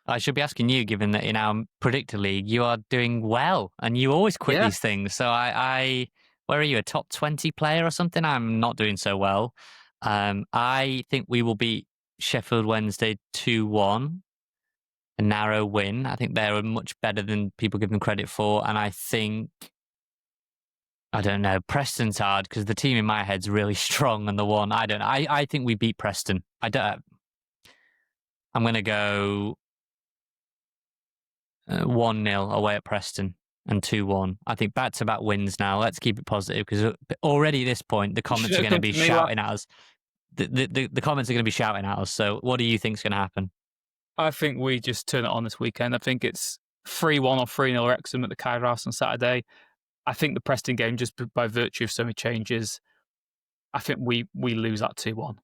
I should be asking you, given that in our Predictor League you are doing well and you always quit these things. So I where are you, a top 20 player or something? I'm not doing so well. I think we will beat Sheffield Wednesday 2-1, a narrow win. I think they're much better than people give them credit for. And I think, I don't know, Preston's hard because the team in my head's really strong, and the one, I don't know. I think we beat Preston. I'm going to go 1-0 away at Preston and 2-1. I think back-to-back wins now. Let's keep it positive, because already at this point, the comments are going to be shouting at us. The comments are going to be shouting at us. So what do you think is going to happen? I think we just turn it on this weekend. I think it's 3-1 or 3-0 Wrexham at the Cairo House on Saturday. I think the Preston game, just by virtue of so many changes, I think we lose that 2-1.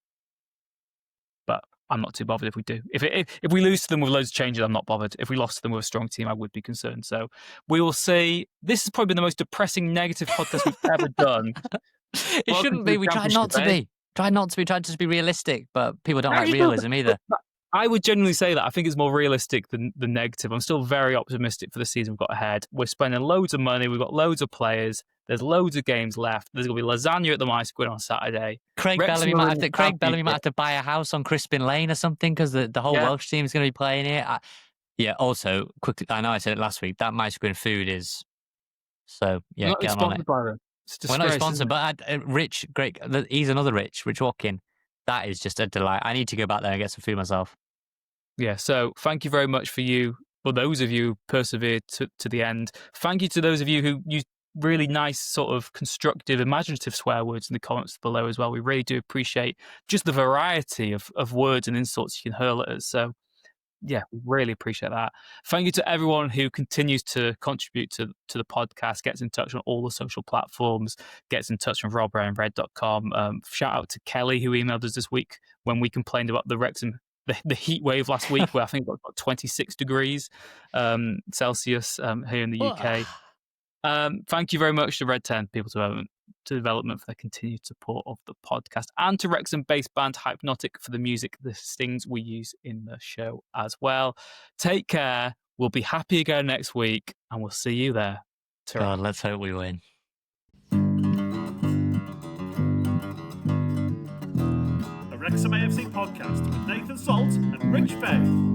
But I'm not too bothered if we do. If we lose to them with loads of changes, I'm not bothered. If we lost to them with a strong team, I would be concerned. So we will see. This has probably been the most depressing, negative podcast we've ever done. It shouldn't be. We try not to be. Try not to be. Try to just be realistic. But people don't like realism either. I would genuinely say that. I think it's more realistic than the negative. I'm still very optimistic for the season we've got ahead. We're spending loads of money. We've got loads of players. There's loads of games left. There's going to be lasagna at the My Squid on Saturday. Craig Bellamy might have to buy a house on Crispin Lane or something, because the whole Welsh team is going to be playing here. Also, quickly, I know I said it last week, that My Squid food is... So, yeah, get on it. We're not sponsored, but Rich, great. He's another Rich Watkin. That is just a delight. I need to go back there and get some food myself. Yeah, so thank you very much for those of you who persevered to the end. Thank you to those of you who used really nice, sort of constructive, imaginative swear words in the comments below as well. We really do appreciate just the variety of words and insults you can hurl at us. So yeah, really appreciate that. Thank you to everyone who continues to contribute to the podcast, gets in touch on all the social platforms, gets in touch on robbrownred.com. Shout out to Kelly, who emailed us this week when we complained about the Wrexham, the heat wave last week, where I think it got 26 degrees Celsius here in the UK. Thank you very much to Red 10, people to development, for their continued support of the podcast, and to Wrexham-based band Hypnotic for the music, the stings we use in the show as well. Take care. We'll be happy again next week, and we'll see you there. Ta-ra. God, let's hope we win. The Wrexham AFC podcast with Nathan Salt and Rich Bay.